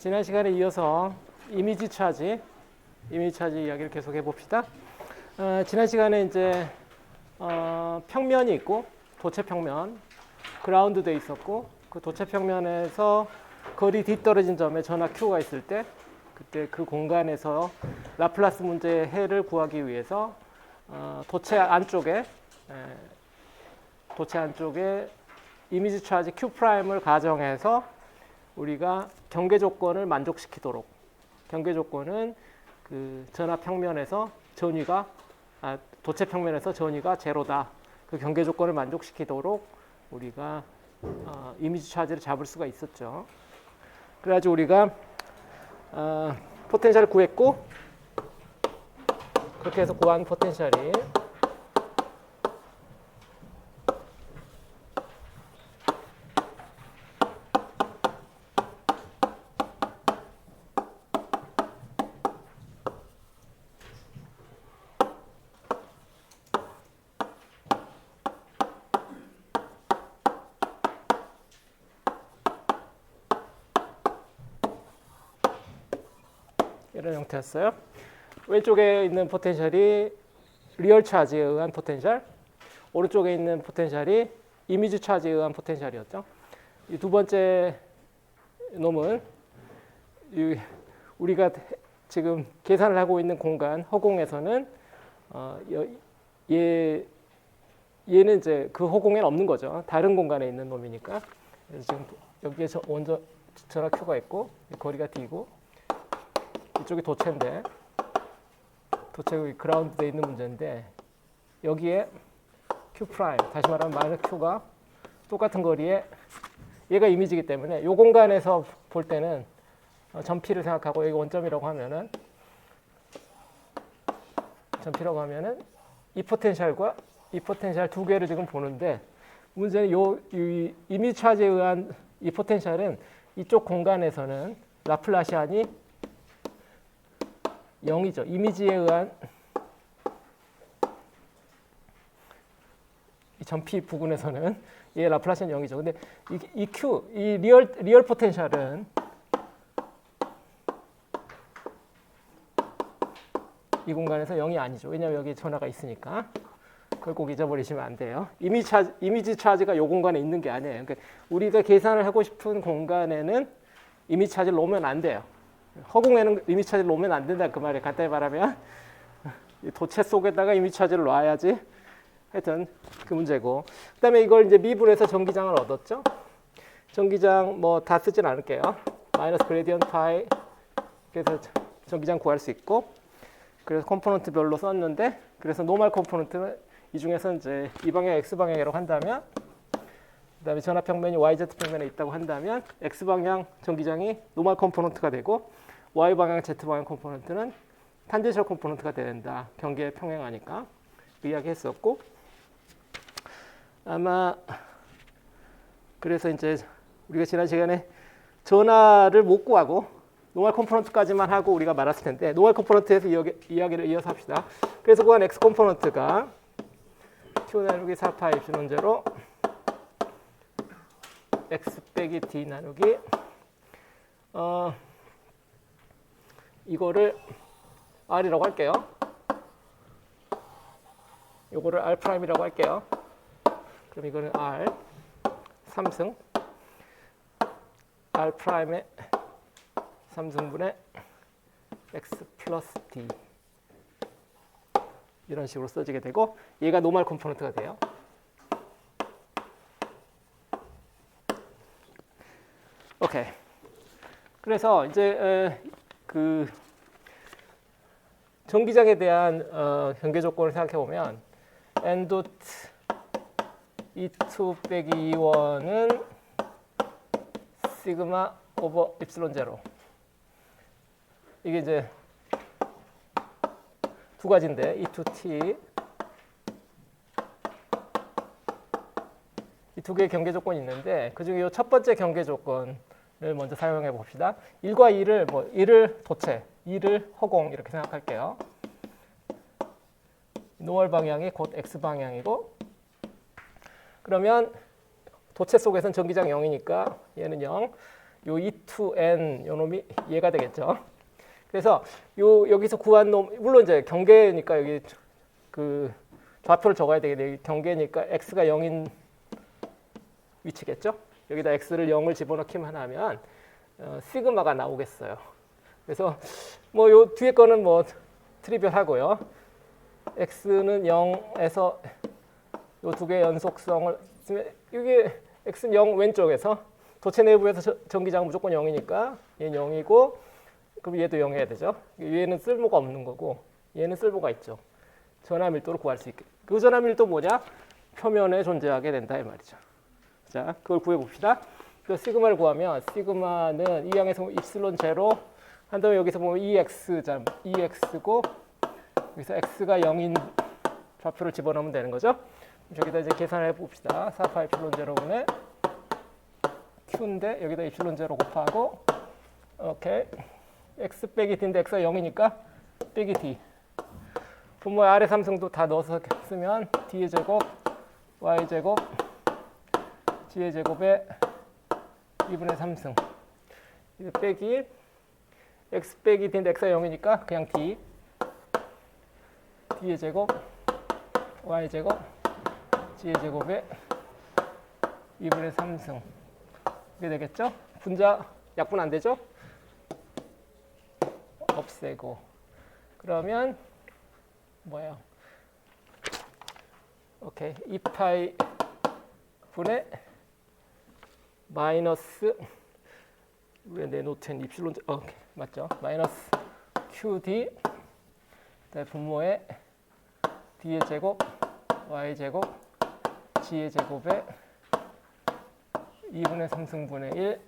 지난 시간에 이어서 이미지 차지 이야기를 계속 해봅시다. 지난 시간에 이제 평면이 있고 도체 평면, 그라운드 돼 있었고 그 도체 평면에서 거리 뒤떨어진 점에 전하 Q가 있을 때 그때 그 공간에서 라플라스 문제의 해를 구하기 위해서 도체 안쪽에 이미지 차지 Q'을 가정해서 우리가 경계 조건을 만족시키도록, 경계 조건은 그 전하 평면에서 전위가 도체 평면에서 전위가 제로다. 그 경계 조건을 만족시키도록 우리가 이미지 차지를 잡을 수가 있었죠. 그래가지고 우리가 포텐셜을 구했고, 그렇게 해서 구한 포텐셜이 이런 형태였어요. 왼쪽에 있는 포텐셜이 리얼 차지에 의한 포텐셜, 오른쪽에 있는 포텐셜이 이미지 차지에 의한 포텐셜이었죠. 이 두 번째 놈은 우리가 지금 계산을 하고 있는 공간 허공에서는 얘는 이제 그 허공에는 없는 거죠. 다른 공간에 있는 놈이니까. 그래서 지금 여기에 원전 전하 Q가 있고 거리가 D고 이쪽이 도체인데, 도체 그라운드 돼 있는 문제인데, 여기에 Q 프라임, 다시 말하면 마이너스 Q가 똑같은 거리에, 얘가 이미지이기 때문에 이 공간에서 볼 때는 점피를 생각하고 여기 원점이라고 하면은, 점피라고 하면은 이 포텐셜과 이 포텐셜 두 개를 지금 보는데, 문제는 이 이미지 차지에 의한 이 포텐셜은 이쪽 공간에서는 라플라시안이 0이죠. 이미지에 의한 이 점피 부분에서는 얘 라플라시안 0이죠. 근데 이 Q, 이 리얼 포텐셜은 이 공간에서 0이 아니죠. 왜냐하면 여기 전하가 있으니까. 그걸 꼭 잊어버리시면 안 돼요. 이미지 차지가 이 공간에 있는 게 아니에요. 그러니까 우리가 계산을 하고 싶은 공간에는 이미지 차지를 놓으면 안 돼요. 허공에는 이미지 차지를 놓으면 안 된다 그 말이에요. 간단히 말하면 도체 속에다가 이미지 차지를 놔야지. 하여튼 그 문제고. 그다음에 이걸 이제 미분해서 전기장을 얻었죠. 전기장 뭐 다 쓰진 않을게요. 마이너스 그레디언트 파이. 그래서 전기장 구할 수 있고. 그래서 컴포넌트별로 썼는데, 그래서 노멀 컴포넌트는 이 중에서 이제 이 방향 x 방향이라고 한다면, 그다음에 전하 평면이 yz 평면에 있다고 한다면 x 방향 전기장이 노멀 컴포넌트가 되고 y 방향 z 방향 컴포넌트는 탄젠셜 컴포넌트가 된다. 경계에 평행하니까 그 이야기 했었고, 아마 그래서 이제 우리가 지난 시간에 전하를 못 구하고 노멀 컴포넌트까지만 하고 우리가 말았을 텐데, 노멀 컴포넌트에서 이야기를 이어서 합시다. 그래서 구한 x 컴포넌트가 q 나누기 4파이 엡실론 제로 x 빼기 d 나누기 이거를 r이라고 할게요. 이거를 r 프라임이라고 할게요. 그럼 이거는 r 3승 r 프라임의 3승분의 x 플러스 d 이런 식으로 써지게 되고, 얘가 노멀 컴포넌트가 돼요. 오케이. 그래서 이제 그 전기장에 대한 경계 조건을 생각해 보면 n 도트 E2 빼기 E1은 시그마 오버 입실론 제로. 이게 이제 두 가지인데 E2T 이 두 개의 경계 조건이 있는데, 그중에 이 첫 번째 경계 조건을 먼저 사용해 봅시다. 1과 2를 1을 도체, 2를 허공 이렇게 생각할게요. 노멀 방향이 곧 x 방향이고, 그러면 도체 속에서는 전기장 0이니까 얘는 0. 요 E2N 요 놈이 얘가 되겠죠. 그래서 요 여기서 구한 놈 물론 이제 경계니까 여기 그 좌표를 적어야 되겠네. 경계니까 x가 0인 위치겠죠. 여기다 x를 0을 집어넣기만 하면 시그마가 나오겠어요. 그래서 뭐 요 뒤에 거는 뭐 트리비얼하고요. x는 0에서 요 두 개의 연속성을 이게 x는 0 왼쪽에서 도체 내부에서 전기장은 무조건 0이니까 얘는 0이고 그럼 얘도 0 해야 되죠. 얘는 쓸모가 없는 거고 얘는 쓸모가 있죠. 전하 밀도를 구할 수 있게. 그 전하 밀도 뭐냐? 표면에 존재하게 된다 이 말이죠. 자, 그걸 구해 봅시다. 그 시그마를 구하면 시그마는 이 항에서 입실론 제로 한 다음에 여기서 보면 EX고 여기서 x가 0인 좌표를 집어넣으면 되는 거죠. 저기다 이제 계산을 해봅시다. 4파 입실론 제로분의 q인데 여기다 입실론 제로 곱하고 오케이 x 빼기 d인데 x가 0이니까 빼기 d 분모의 아래 삼승도 다 넣어서 쓰면 d의 제곱 y 제곱 g의 제곱에 2분의 3승 빼기 x 빼기 d인데 x가 0이니까 그냥 d의 제곱 y 제곱 g의 제곱에 2분의 3승 이게 되겠죠? 분자 약분 안 되죠? 없애고 그러면 뭐예요? 오케이 2파이 분의 마이너스 왜 내 노트엔 입실론 오케이 맞죠? 마이너스 qd 분모에 d의 제곱 y 제곱 g의 제곱에 2분의 3승분의 1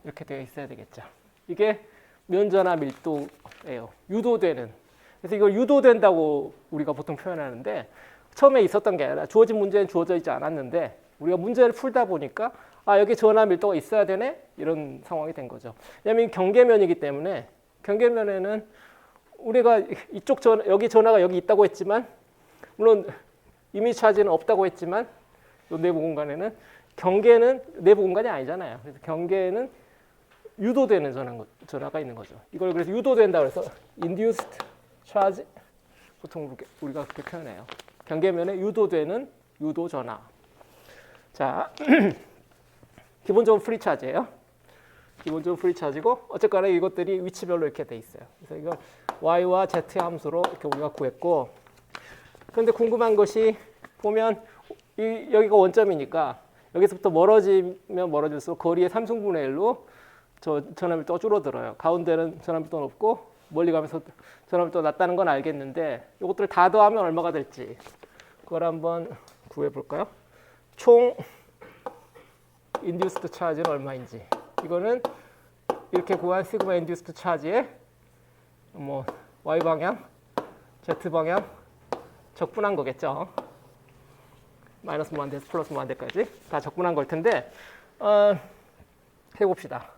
이렇게 되어 있어야 되겠죠. 이게 면전화 밀도예요. 유도되는. 그래서 이걸 유도된다고 우리가 보통 표현하는데 처음에 있었던 게 아니라 주어진 문제는 주어져 있지 않았는데 우리가 문제를 풀다 보니까 아 여기 전화 밀도가 있어야 되네 이런 상황이 된 거죠. 왜냐하면 경계면이기 때문에 경계면에는 우리가 이쪽 여기 전화가 여기 있다고 했지만 물론 이미지 차지는 없다고 했지만 이 내부 공간에는 경계는 내부 공간이 아니잖아요. 그래서 경계는 유도되는 전하가 있는 거죠. 이걸 그래서 유도된다고 해서 induced charge 보통 우리가 그렇게 표현해요. 경계면에 유도되는 유도 전하. 자, 기본적으로 프리 차지예요. 기본적으로 프리 차지고 어쨌거나 이것들이 위치별로 이렇게 돼 있어요. 그래서 이걸 y와 z 함수로 이렇게 우리가 구했고 그런데 궁금한 것이 보면 여기가 원점이니까 여기서부터 멀어지면 멀어질수록 거리의 3승분의 1로 전하밀도가 줄어들어요. 가운데는 전하밀도 높고 멀리 가면서 전하밀도 낮다는 건 알겠는데 이것들 다 더하면 얼마가 될지 그걸 한번 구해 볼까요? 총 인듀스드 차지는 얼마인지 이거는 이렇게 구한 시그마 인듀스드 차지에 뭐 y 방향, z 방향 적분한 거겠죠. 마이너스 무한대에서 플러스 무한대까지 다 적분한 걸 텐데 해봅시다.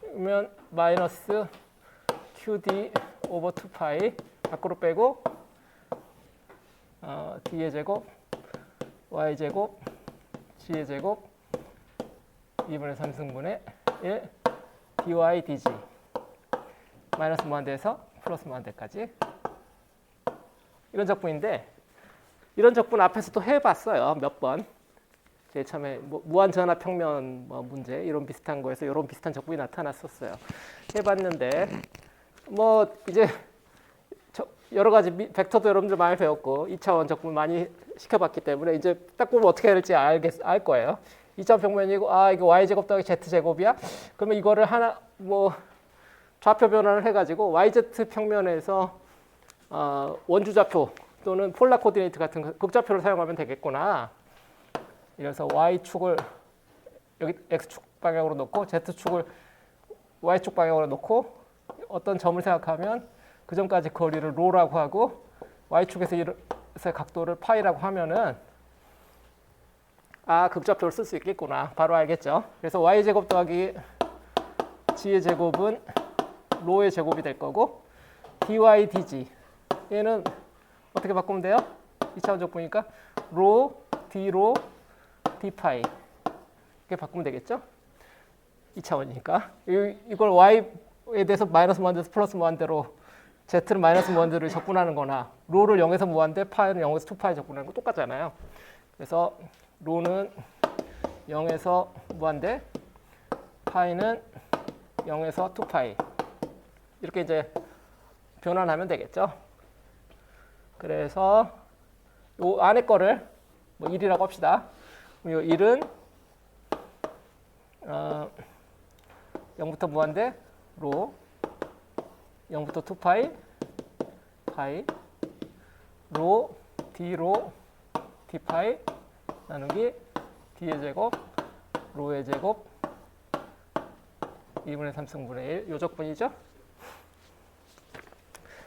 그러면 마이너스 qd 오버 2파이 밖으로 빼고 d의 제곱 y 제곱 g의 제곱 2분의 3승분의 1 dy dg 마이너스 무한대에서 플러스 무한대까지 이런 적분인데 이런 적분 앞에서도 해봤어요. 몇 번. 제 처음에 무한전하 평면 문제 이런 비슷한 거에서 이런 비슷한 적분이 나타났었어요. 해봤는데 뭐 이제 여러 가지 벡터도 여러분들 많이 배웠고 2차원 적분 많이 시켜봤기 때문에 이제 딱 보면 어떻게 해야 될지 알 거예요. 2차원 평면이고 아 이거 y제곱 더하기 z제곱이야? 그러면 이거를 하나 뭐 좌표 변환을 해가지고 yz 평면에서 원주좌표 또는 폴라 코디네이트 같은 극좌표를 사용하면 되겠구나. 이래서 y축을 여기 x축 방향으로 놓고 z축을 y축 방향으로 놓고 어떤 점을 생각하면 그 점까지 거리를 로라고 하고 y축에서의 각도를 파이라고 하면은 아 극좌표를 쓸 수 있겠구나. 바로 알겠죠. 그래서 y제곱 더하기 g의 제곱은 로의 제곱이 될 거고 dy dg 얘는 어떻게 바꾸면 돼요? 2차원적 보니까 로, d로, d파이 이렇게 바꾸면 되겠죠? 2차원이니까. 이걸 y에 대해서 마이너스 무한대에서 플러스 무한대로 z는 마이너스 무한대로 적분하는 거나 로를 0에서 무한대, 파이는 0에서 2파이 적분하는 거 똑같잖아요. 그래서 로는 0에서 무한대, 파이는 0에서 2파이 이렇게 이제 변환하면 되겠죠. 그래서 요 안에 거를 뭐 1이라고 합시다. 요 1은 0부터 무한대 로 0부터 2파이 파이 로 d로 d파이 나누기 d의 제곱 로의 제곱 2분의 3승분의 1 요 적분이죠.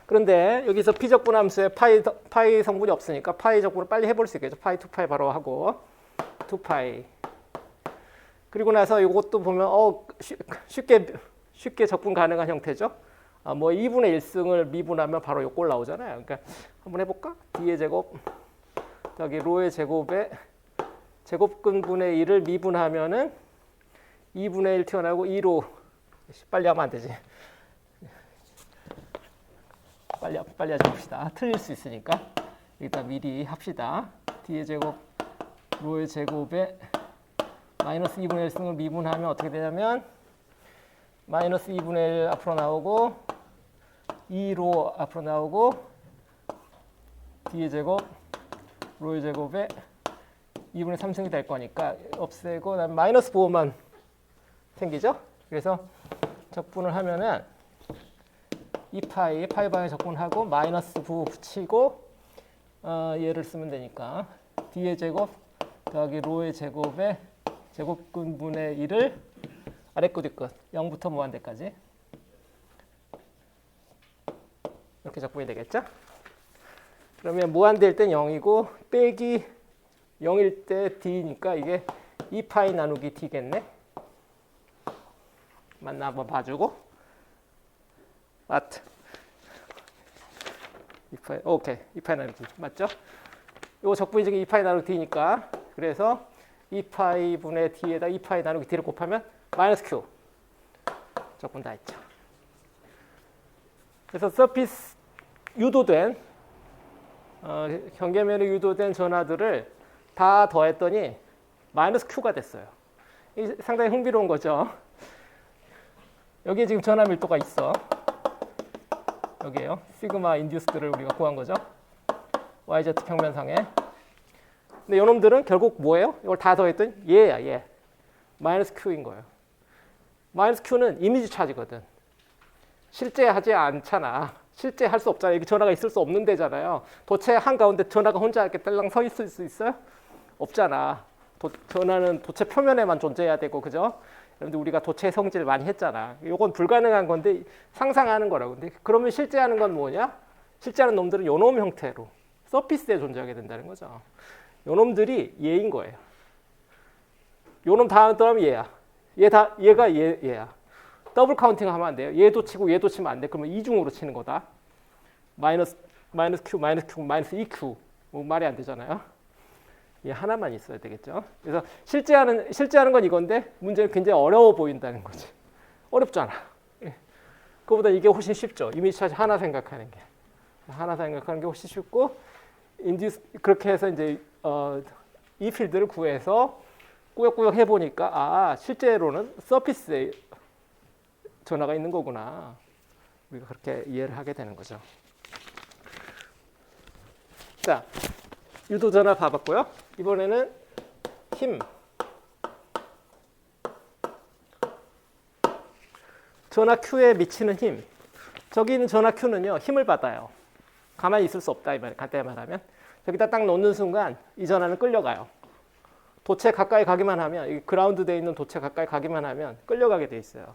그런데 여기서 피적분 함수에 파이 성분이 없으니까 파이 적분을 빨리 해볼 수 있겠죠. 파이 2파이 바로 하고 2파이 그리고 나서 이것도 보면 쉽게 적분 가능한 형태죠. 뭐 2분의 1승을 미분하면 바로 요 꼴 나오잖아요. 그러니까 한번 해볼까? d의 제곱 여기 로의 제곱에 제곱근분의 1을 미분하면은 2분의 1 튀어나오고 2로 빨리 하면 안 되지. 빨리 하자 봅시다. 틀릴 수 있으니까 일단 미리 합시다. d의 제곱 로의 제곱에 마이너스 2분의 1승을 미분하면 어떻게 되냐면 마이너스 2분의 1 앞으로 나오고 2로 앞으로 나오고 d의 제곱 로의 제곱에 2분의 3승이 될 거니까 없애고 그다음에 마이너스 부호만 생기죠. 그래서 적분을 하면은 2파이 파이방에 적분하고 마이너스 부호 붙이고 얘를 쓰면 되니까 d의 제곱 더하기 로의 제곱에 제곱근분의 1을 아래끝 뒷끝 0부터 무한대까지 이렇게 적분이 되겠죠. 그러면 무한대일 땐 0이고 빼기 0일 때 d니까 이게 2파이 나누기 d겠네. 맞나 한번 봐주고 맞. 2파이 오케이 2파이 나누기 맞죠? 요 적분이 지금 2파이 나누기 d니까 그래서 2파이 분의 d에다 2파이 나누기 d를 곱하면 마이너스 q 적분 다 했죠. 그래서 서피스 유도된 경계면에 유도된 전하들을 다 더했더니 마이너스 q가 됐어요. 이게 상당히 흥미로운 거죠. 여기에 지금 전하 밀도가 있어. 여기에요. 시그마 인듀스들을 우리가 구한 거죠. YZ 평면상에. 근데 이놈들은 결국 뭐예요? 이걸 다 더했더니 얘야, 얘. 마이너스 q인 거예요. 마이너스 q는 이미지 차지거든. 실제 하지 않잖아. 실제 할 수 없잖아요. 여기 전하가 있을 수 없는 데잖아요. 도체 한가운데 전하가 혼자 이렇게 딸랑 서 있을 수 있어요? 없잖아. 전하는 도체 표면에만 존재해야 되고, 그죠? 여러분들 우리가 도체 성질 많이 했잖아. 이건 불가능한 건데 상상하는 거라고. 근데 그러면 실제 하는 건 뭐냐? 실제 하는 놈들은 요놈 형태로 서피스에 존재하게 된다는 거죠. 요놈들이 얘인 거예요. 요놈 다음 더하면 얘야. 얘가 얘야. 더블 카운팅 하면 안 돼요. 얘도 치고 얘도 치면 안 돼. 그러면 이중으로 치는 거다. 마이너스 q, 마이너스 2q. 뭐 말이 안 되잖아요. 얘 하나만 있어야 되겠죠. 그래서 실제 하는 건 이건데 문제는 굉장히 어려워 보인다는 거지. 어렵잖아. 그거보다 이게 훨씬 쉽죠. 이미지 차지 하나 생각하는 게. 하나 생각하는 게 훨씬 쉽고 그렇게 해서 이제 이 필드를 구해서 꾸역꾸역 해보니까 실제로는 서피스에 전하가 있는 거구나. 우리가 그렇게 이해를 하게 되는 거죠. 자, 유도 전하 봐봤고요. 이번에는 힘. 전하 Q에 미치는 힘. 저기 있는 전하 Q는요, 힘을 받아요. 가만히 있을 수 없다, 이 말, 간단히 말하면. 여기다 딱 놓는 순간 이 전하는 끌려가요. 도체 가까이 가기만 하면, 이 그라운드 돼 있는 도체 가까이 가기만 하면 끌려가게 돼 있어요.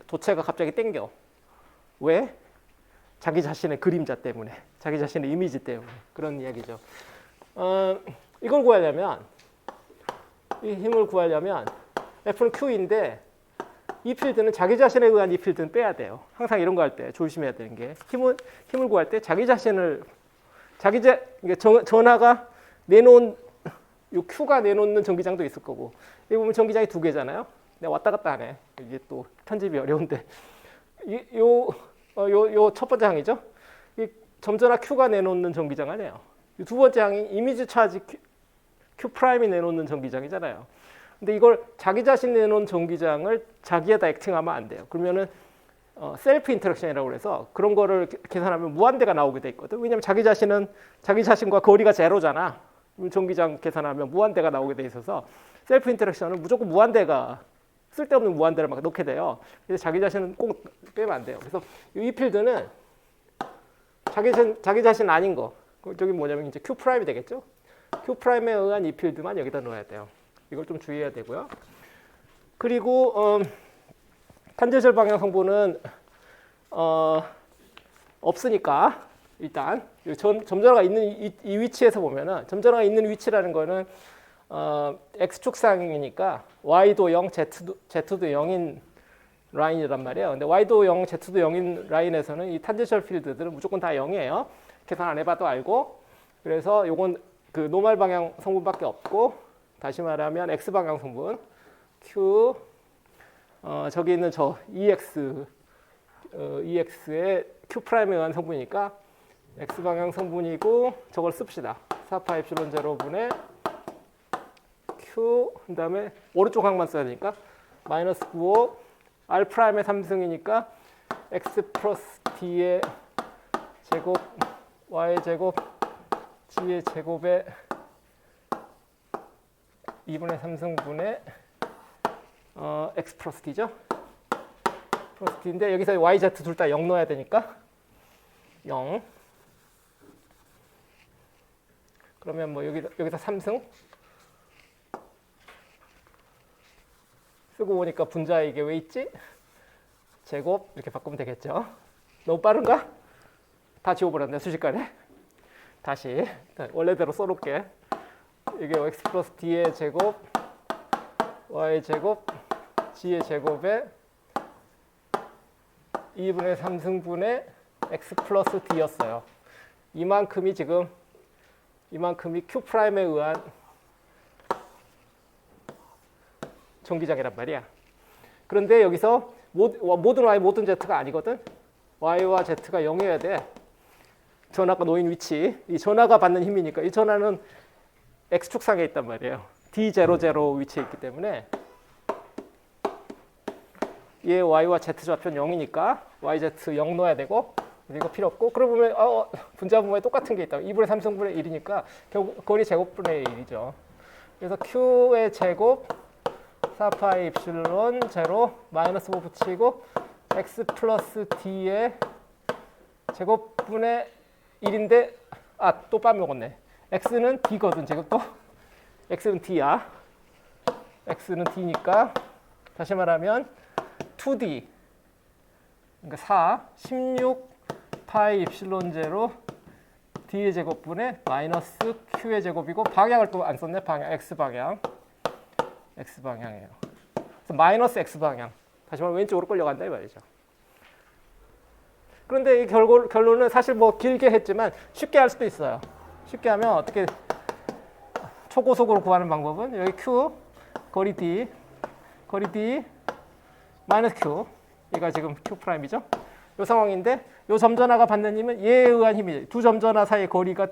도체가 갑자기 땡겨. 왜? 자기 자신의 그림자 때문에, 자기 자신의 이미지 때문에. 그런 이야기죠. 이걸 구하려면, 이 힘을 구하려면 F는 Q인데 이 필드는 자기 자신에 의한 이 필드는 빼야 돼요. 항상 이런 거 할 때 조심해야 되는 게 힘을 구할 때 자기 자신을 전하가 내놓은 요 Q가 내놓는 전기장도 있을 거고 여기 보면 전기장이 두 개잖아요. 내가 왔다 갔다 하네. 이게 또 편집이 어려운데 요 첫 번째 항이죠. 이 점전화 Q가 내놓는 전기장 아니에요. 두 번째 항이 이미지 차지 Q 프라임이 내놓는 전기장이잖아요. 근데 이걸 자기 자신 내놓은 전기장을 자기에다 액팅하면 안 돼요. 그러면은 셀프 인터랙션이라고 그래서 그런 거를 계산하면 무한대가 나오게 돼 있거든. 왜냐면 자기 자신과 거리가 제로잖아. 전기장 계산하면 무한대가 나오게 돼 있어서 셀프 인터랙션은 무조건 무한대가 쓸데없는 무한대를 막 넣게 돼요. 그래서 자기 자신은 꼭 빼면 안 돼요. 그래서 이 필드는 자기 자신 아닌 거. 저기 뭐냐면 이제 Q 프라임이 되겠죠. Q 프라임에 의한 이 필드만 여기다 넣어야 돼요. 이걸 좀 주의해야 되고요. 그리고 탄젠셜 방향 성분은 없으니까 일단 점전화가 있는 이 위치에서 보면은 점전화가 있는 위치라는 거는 x축상이니까 y도 0, z도 0인 라인이란 말이에요. 근데 y도 0, z도 0인 라인에서는 이 탄젠셜 필드들은 무조건 다 0이에요. 계산 안 해봐도 알고. 그래서 요건 그 노멀 방향 성분밖에 없고, 다시 말하면 x 방향 성분 q 저기 있는 저 EX의 Q 프라임에 의한 성분이니까 X 방향 성분이고 저걸 씁시다. 4파 입실론 제로분의 Q 그다음에 오른쪽 항만 써야 되니까 마이너스 9호 R 프라임의 3승이니까 X 플러스 D의 제곱 Y 제곱 G의 제곱에 2분의 3승분의 X 플러스 D죠. 플러스 D인데 여기서 Y, Z 둘 다 0 넣어야 되니까 0. 그러면 뭐 여기서 3승 쓰고 보니까 분자에 이게 왜 있지? 제곱 이렇게 바꾸면 되겠죠. 너무 빠른가? 다 지워버렸네 순식간에. 다시 원래대로 써놓을게. 이게 X 플러스 D의 제곱 Y 제곱 G의 제곱에 2분의 3승분의 X 플러스 D였어요. 이만큼이 Q 프라임에 의한 전기장이란 말이야. 그런데 여기서 모든 Y, 모든 Z가 아니거든. Y와 Z가 0이어야 돼. 전하가 놓인 위치. 이 전하가 받는 힘이니까 이 전하는 X축상에 있단 말이에요. D00 위치에 있기 때문에 얘 Y와 Z 좌표는 0이니까 YZ 0 넣어야 되고 이거 필요 없고 그러고 보면 분자 분모에 똑같은 게 있다. 2분의 3승분의 1이니까 결국 거리 제곱분의 1이죠. 그래서 Q의 제곱 4파이 입실론 제로 마이너스 5 붙이고 X 플러스 D의 제곱분의 1인데 또 빠먹었네. X는 D거든 지금 또. X는 D야. X는 D니까 다시 말하면 2D 그러니까 4, 16 파이 입실론 제로 D의 제곱분의 마이너스 Q의 제곱이고 방향을 또 안 썼네. 방향 X방향. X방향이에요. 그래서 마이너스 X방향. 다시 말하면 왼쪽으로 끌려간다 이 말이죠. 그런데 이 결론은 사실 뭐 길게 했지만 쉽게 할 수도 있어요. 쉽게 하면 어떻게 초고속으로 구하는 방법은 여기 Q 거리 D 마이너스 Q 얘가 지금 Q 프라임이죠. 이 상황인데 이 점전화가 받는 힘은 얘에 의한 힘이 두 점전화 사이의 거리가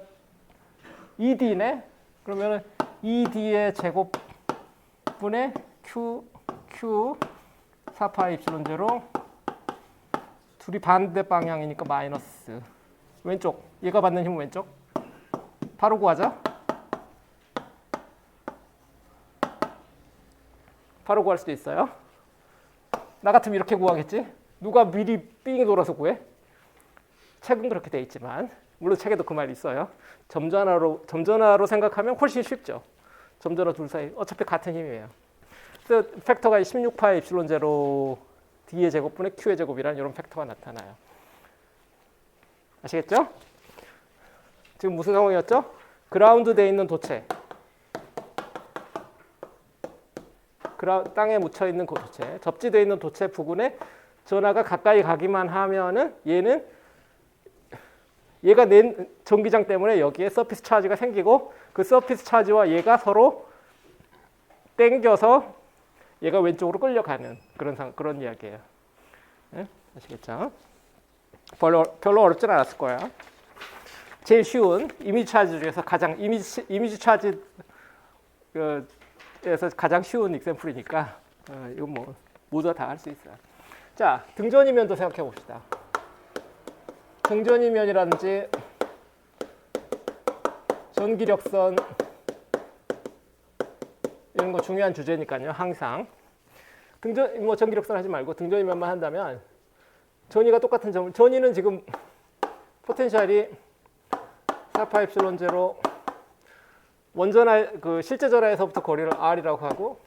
2D네. 그러면은 2D의 제곱분의 Q 4파이 입실론 제로 둘이 반대 방향이니까 마이너스 왼쪽 얘가 받는 힘은 왼쪽 바로 구하자. 바로 구할 수도 있어요. 나 같으면 이렇게 구하겠지. 누가 미리 삥 돌아서 구해? 책은 그렇게 돼 있지만 물론 책에도 그 말이 있어요. 점전화로 생각하면 훨씬 쉽죠. 점전화 둘 사이 어차피 같은 힘이에요. 그래서 팩터가 16파이 입실론 제로 D의 제곱분의 Q의 제곱이라는 이런 팩터가 나타나요. 아시겠죠? 지금 무슨 상황이었죠? 그라운드 돼 있는 도체. 땅에 묻혀 있는 그 도체, 접지되어 있는 도체 부근에 전하가 가까이 가기만 하면은 얘가 낸 전기장 때문에 여기에 서피스 차지가 생기고 그 서피스 차지와 얘가 서로 땡겨서 얘가 왼쪽으로 끌려가는 그런 이야기예요. 네? 아시겠죠? 별로 어렵진 않았을 거예요. 제일 쉬운 이미지 차지 중에서 가장 이미지 차지에서 가장 쉬운 익sem플이니까 이건 뭐 모두 다 할 수 있어요. 자, 등전이면도 생각해 봅시다. 등전이면이라든지 전기력선 이런 거 중요한 주제니까요. 항상 뭐 전기력선 하지 말고 등전이면만 한다면 전위가 똑같은 점을 전위는 지금 포텐셜이 4파 엡실론 제로 원전화 그 실제 전화에서부터 거리를 R이라고 하고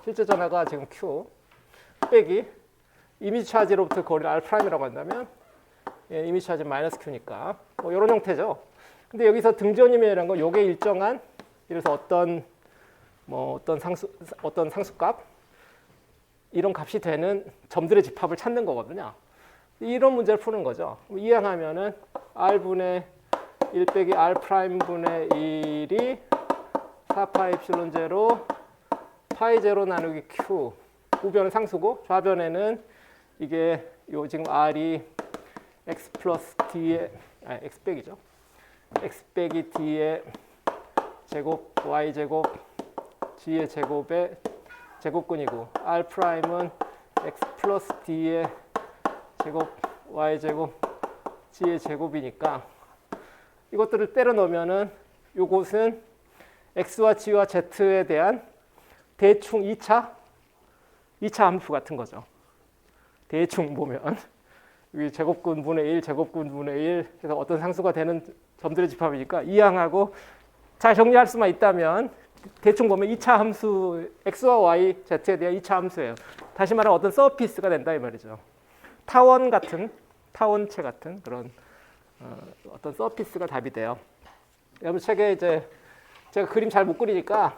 실제 전화가 지금 Q 빼기 이미지 차지로부터 거리를 R''이라고 한다면 이미지 차지 마이너스 Q니까 뭐 이런 형태죠. 근데 여기서 등전이면이라는 건 요게 일정한 이래서 어떤 상수값 이런 값이 되는 점들의 집합을 찾는 거거든요. 이런 문제를 푸는 거죠. 이항하면은 R분의 1 빼기 R'분의 1이 4파 엡실론 제로 파이 제로 나누기 Q 우변은 상수고 좌변에는 이게 요 지금 R이 X 플러스 D의 X 빼기죠. X 빼기 D의 제곱 Y 제곱 G의 제곱의 제곱근이고 R'은 X 플러스 D의 제곱 Y 제곱 G의 제곱이니까 이것들을 때려 넣으면은 요것은 X와 G와 Z에 대한 대충 2차 함수 같은 거죠. 대충 보면 여기 제곱근분의 1, 제곱근분의 1 그래서 어떤 상수가 되는 점들의 집합이니까 이항하고 잘 정리할 수만 있다면 대충 보면 2차 함수 X와 Y, Z에 대한 2차 함수예요. 다시 말하면 어떤 서피스가 된다 이 말이죠. 타원체 같은 그런 어떤 서피스가 답이 돼요. 여러분 책에 이제 제가 그림 잘 못 그리니까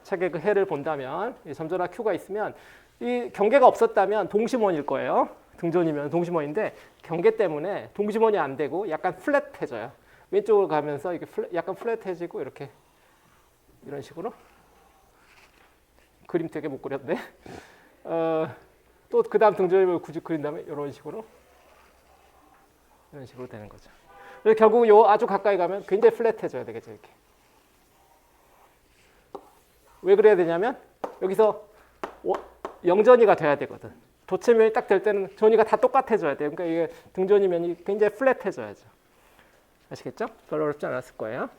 책에 그 해를 본다면 점전화 Q가 있으면 이 경계가 없었다면 동심원일 거예요. 등전이면 동심원인데 경계 때문에 동심원이 안 되고 약간 플랫해져요. 왼쪽으로 가면서 이게 약간 플랫해지고 이렇게 이런 식으로 그림 되게 못 그렸네. 또 그 다음 등전이면 굳이 그린다면 이런 식으로 되는 거죠. 그래서 결국 요 아주 가까이 가면 굉장히 플랫해져야 되겠죠. 이렇게. 왜 그래야 되냐면 여기서 영전이가 돼야 되거든. 도체면이 딱 될 때는 전위가 다 똑같아져야 돼요. 그러니까 이게 등전이면이 굉장히 플랫해져야죠. 아시겠죠? 별로 어렵지 않았을 거예요.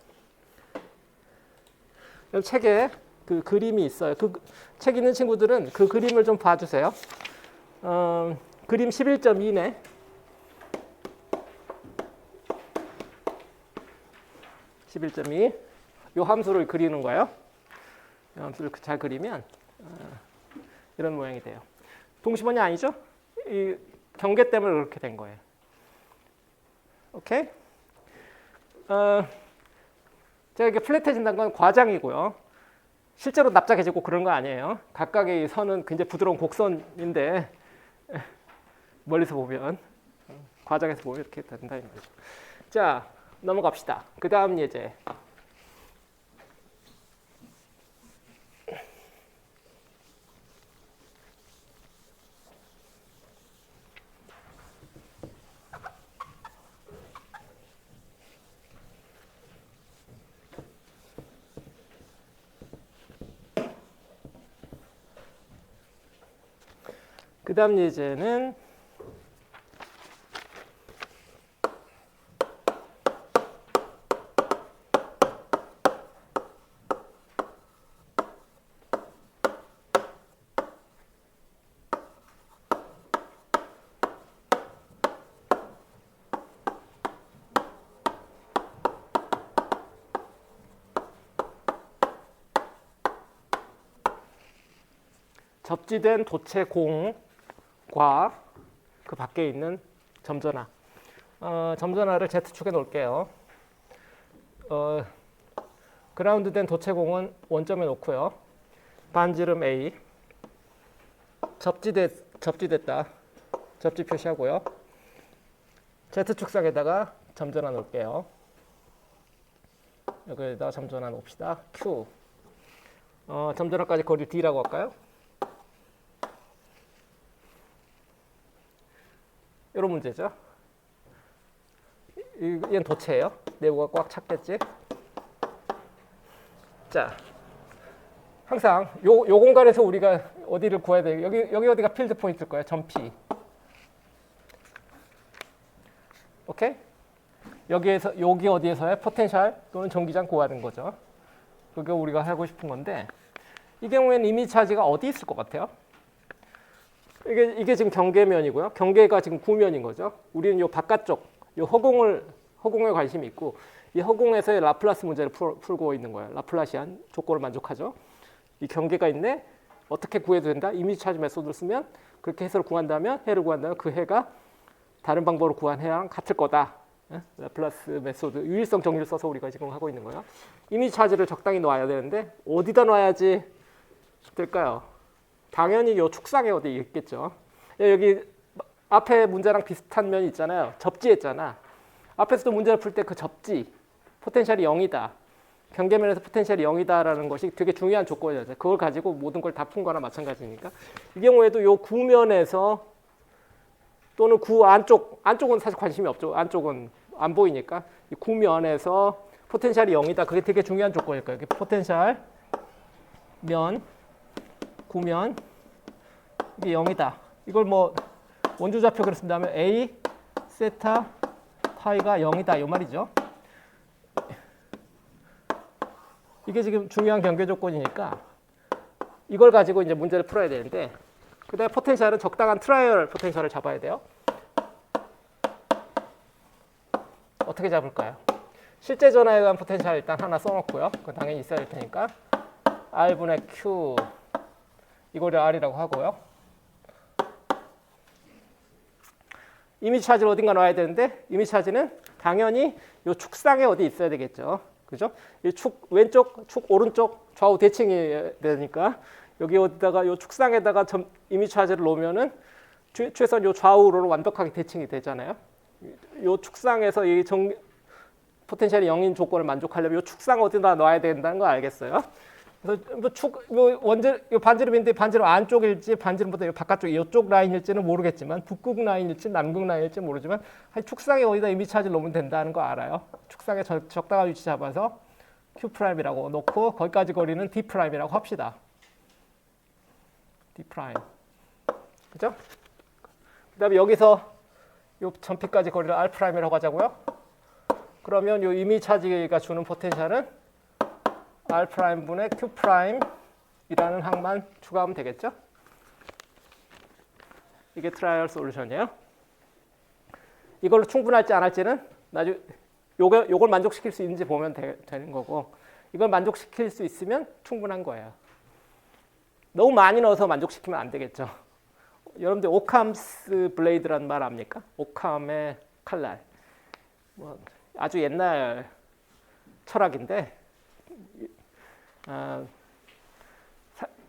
그럼 책에 그 그림이 있어요. 그 책 있는 친구들은 그 그림을 좀 봐주세요. 그림 11.2네. 11.2. 요 함수를 그리는 거예요. 이 함수를 잘 그리면 이런 모양이 돼요. 동심원이 아니죠? 이 경계 때문에 그렇게 된 거예요. 오케이? 제가 이렇게 플랫해진다는 건 과장이고요. 실제로 납작해지고 그런 거 아니에요. 각각의 선은 굉장히 부드러운 곡선인데 멀리서 보면 과장해서 보면 이렇게 된다 이 말이죠. 자, 넘어갑시다. 그 다음 예제. 그 다음 예제는 접지된 도체 공과 그 밖에 있는 점전화. 점전화를 Z축에 놓을게요. 그라운드된 도체공은 원점에 놓고요. 반지름 A. 접지됐다. 접지 표시하고요. Z축상에다가 점전화 놓을게요. 여기에다 점전화 놓읍시다. Q. 점전화까지 거리 D라고 할까요? 이런 문제죠. 얘는 도체예요. 내부가 꽉 찼겠지. 자, 항상 요 공간에서 우리가 어디를 구해야 돼요? 여기 어디가 필드 포인트일 거예요? 점 P. 오케이? 여기 어디에서의 포텐셜 또는 전기장 구하는 거죠. 그게 우리가 하고 싶은 건데, 이 경우에는 이미지 차지가 어디 있을 것 같아요? 이게 지금 경계면이고요. 경계가 지금 구면인 거죠. 우리는 요 바깥쪽, 요 허공에 관심이 있고, 이 허공에서의 라플라스 문제를 풀고 있는 거예요. 라플라시안 조건을 만족하죠. 이 경계가 있네. 어떻게 구해도 된다. 이미지 차지 메소드를 쓰면 그렇게 해를 구한다면 그 해가 다른 방법으로 구한 해랑 같을 거다. 라플라스 메소드 유일성 정리를 써서 우리가 지금 하고 있는 거예요. 이미지 차지를 적당히 놔야 되는데 어디다 놔야지 될까요? 당연히 이 축상에 어디 있겠죠. 여기 앞에 문제랑 비슷한 면이 있잖아요. 접지했잖아. 앞에서도 문제를 풀 때 그 접지 포텐셜이 0이다. 경계면에서 포텐셜이 0이다라는 것이 되게 중요한 조건이었어요. 그걸 가지고 모든 걸 다 푼 거나 마찬가지니까. 이 경우에도 이 구면에서 또는 구 안쪽은 사실 관심이 없죠. 안쪽은 안 보이니까. 이 구면에서 포텐셜이 0이다. 그게 되게 중요한 조건일 거예요. 포텐셜 면 구면 이게 0이다. 이걸 뭐 원주 좌표 그랬습니다면 A 세타 파이가 0이다 이 말이죠. 이게 지금 중요한 경계 조건이니까 이걸 가지고 이제 문제를 풀어야 되는데, 그다음에 포텐셜은 적당한 트라이얼 포텐셜을 잡아야 돼요. 어떻게 잡을까요? 실제 전하에 의한 포텐셜 일단 하나 써놓고요. 그건 당연히 있어야 될 테니까 R분의 Q 이거를 R이라고 하고요. 이미지 차지를 어딘가 놔야 되는데, 이미지 차지는 당연히 이 축상에 어디 있어야 되겠죠. 그죠? 이 축 왼쪽, 축 오른쪽 좌우 대칭이 되니까 여기 어디다가 이 축상에다가 이미지 차지를 놓으면은 최소한 이 좌우로는 완벽하게 대칭이 되잖아요. 이 축상에서 이 포텐셜이 0인 조건을 만족하려면 이 축상 어디다 놔야 된다는 거 알겠어요? 그래서 반지름인데 반지름 안쪽일지 반지름보다 바깥쪽 이쪽 라인일지는 모르겠지만, 북극 라인일지 남극 라인일지 모르지만 축상에 어디다 이미지 차지를 놓으면 된다는 거 알아요. 축상에 적당한 위치 잡아서 Q'이라고 놓고 거기까지 거리는 D'이라고 합시다. D'. 그죠? 그 다음에 여기서 요 전피까지 거리를 R'이라고 하자고요. 그러면 요 이미지 차지가 주는 포텐셜은 R'분의 Q'이라는 항만 추가하면 되겠죠? 이게 트라이얼 솔루션이에요. 이걸로 충분할지 안 할지는 나중에 요걸 만족시킬 수 있는지 보면 되는 거고, 이걸 만족시킬 수 있으면 충분한 거예요. 너무 많이 넣어서 만족시키면 안 되겠죠. 여러분들 오캄스 블레이드라는 말 압니까? 오캄의 칼날. 뭐 아주 옛날 철학인데,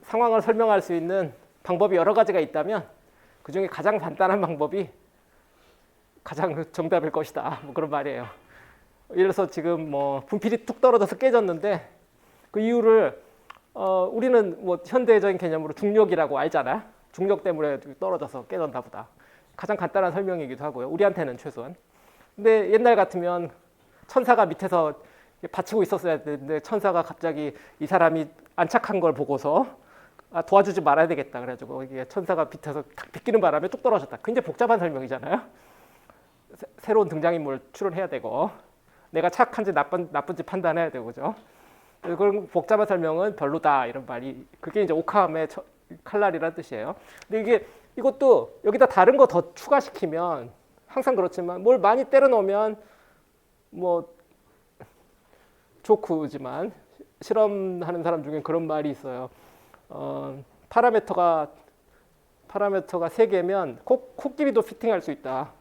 상황을 설명할 수 있는 방법이 여러 가지가 있다면 그 중에 가장 간단한 방법이 가장 정답일 것이다. 뭐 그런 말이에요. 예를 들어서 지금 뭐 분필이 뚝 떨어져서 깨졌는데 그 이유를 우리는 뭐 현대적인 개념으로 중력이라고 알잖아. 중력 때문에 떨어져서 깨졌나 보다. 가장 간단한 설명이기도 하고요. 우리한테는 최소한. 근데 옛날 같으면 천사가 밑에서 받치고 있었어야 되는데 천사가 갑자기 이 사람이 안착한 걸 보고서 도와주지 말아야 되겠다 그래가지고 이게 천사가 밑에서 탁 비끼는 바람에 뚝 떨어졌다. 굉장히 복잡한 설명이잖아요. 새로운 등장인물 출연해야 되고 내가 착한지 나쁜지 판단해야 되고, 그죠? 그런 복잡한 설명은 별로다 이런 말이, 그게 이제 오캄의 칼날이라는 뜻이에요. 근데 이것도 여기다 다른 거 더 추가시키면 항상 그렇지만 뭘 많이 때려 넣으면 뭐 조크지만 실험하는 사람 중에 그런 말이 있어요. 파라미터가 3개면 코끼리도 피팅할 수 있다.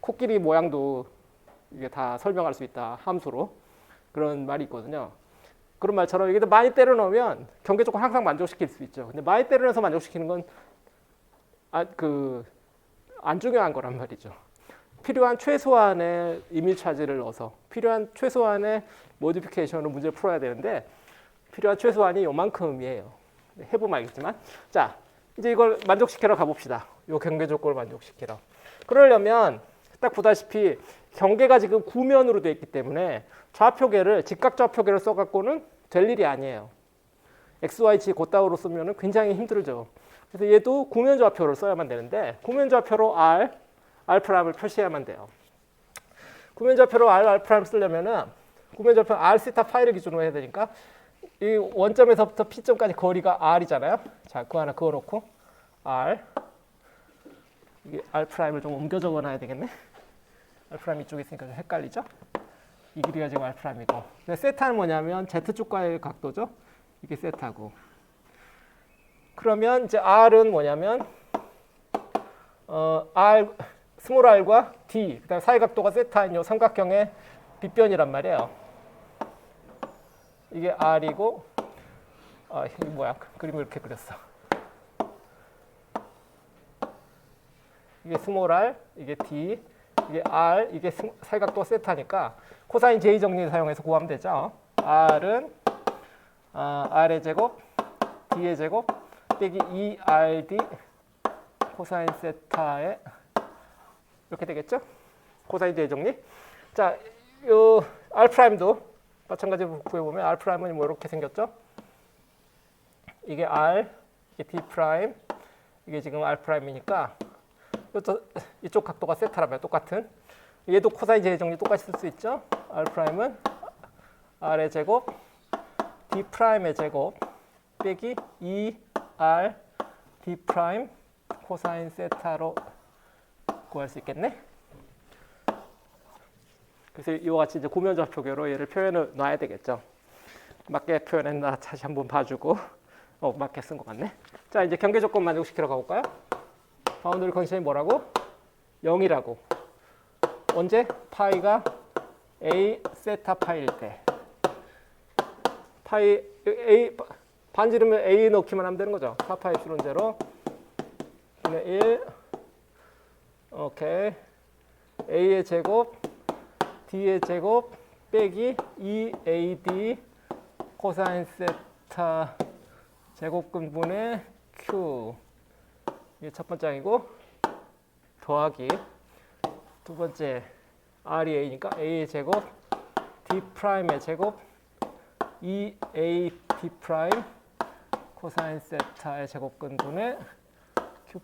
코끼리 모양도 이게 다 설명할 수 있다. 함수로. 그런 말이 있거든요. 그런 말처럼 여기다 많이 때려 넣으면 경계 조건 항상 만족시킬 수 있죠. 근데 많이 때려 넣어서 만족시키는 건 안 중요한 거란 말이죠. 필요한 최소한의 이미지 차지를 넣어서 필요한 최소한의 모디피케이션으로 문제를 풀어야 되는데, 필요한 최소한이 요만큼이에요. 해보면 알겠지만. 자, 이제 이걸 만족시키러 가봅시다. 요 경계 조건을 만족시키러. 그러려면 딱 보다시피 경계가 지금 구면으로 되어 있기 때문에 좌표계를 직각 좌표계를 써갖고는 될 일이 아니에요. XY지 곧다우로 쓰면 굉장히 힘들죠. 그래서 얘도 구면 좌표를 써야만 되는데 구면 좌표로 R'을 표시해야만 돼요. 구면 좌표로 R' 쓰려면은 구면 좌표 R 세타 파이를 기준으로 해야 되니까 이 원점에서부터 P점까지 거리가 R이잖아요. 자, 그거 하나 그어놓고 R 이게 R'을 좀 옮겨 적어놔야 되겠네. R' 이쪽에 있으니까 좀 헷갈리죠? 이 길이가 지금 R'이고 세타는 뭐냐면 Z축과의 각도죠. 이게 세타고 그러면 이제 R은 뭐냐면 스몰 r과 d 그다음 사이각도가 세타인 요 삼각형의 빗변이란 말이에요. 이게 R이고 이게 뭐야? 그림을 이렇게 그렸어. 이게 스몰 r, 이게 d, 이게 r, 이게 사이각도가 세타니까 코사인 j 정리 사용해서 구하면 되죠. R은 R의 제곱, D의 제곱, 빼기 2RD 코사인 세타에 이렇게 되겠죠? 코사인 j 정리. 자, 요 R'도 마찬가지로 구해보면 R'은 뭐 이렇게 생겼죠? 이게 R, 이게 D', 이게 지금 R'이니까 이쪽 각도가 세타라면 똑같은 얘도 코사인 j 정리 똑같이 쓸 수 있죠? R'은 R의 제곱, D'의 제곱 빼기 2R D' 코사인 세타로 구할 수 있겠네. 그래서 이와 같이 이제 구면 좌표계로 얘를 표현을 놔야 되겠죠. 맞게 표현했나 다시 한번 봐주고 맞게 쓴 것 같네. 자, 이제 경계 조건 만족시키러 가볼까요? 바운더리 컨디션이 뭐라고? 0이라고. 언제? 파이가 A 세타 파일 때. 파이 A 반지르면 A 넣기만 하면 되는 거죠. 4파이 수론 제로 분의 1 오케이 A의 제곱 D의 제곱 빼기 2AD 코사인 세타 제곱근분의 Q 이게 첫 번째 항이고 더하기 두 번째 R이 A니까 A의 제곱 D'의 제곱 2AD' 코사인 세타의 제곱근분의 Q'.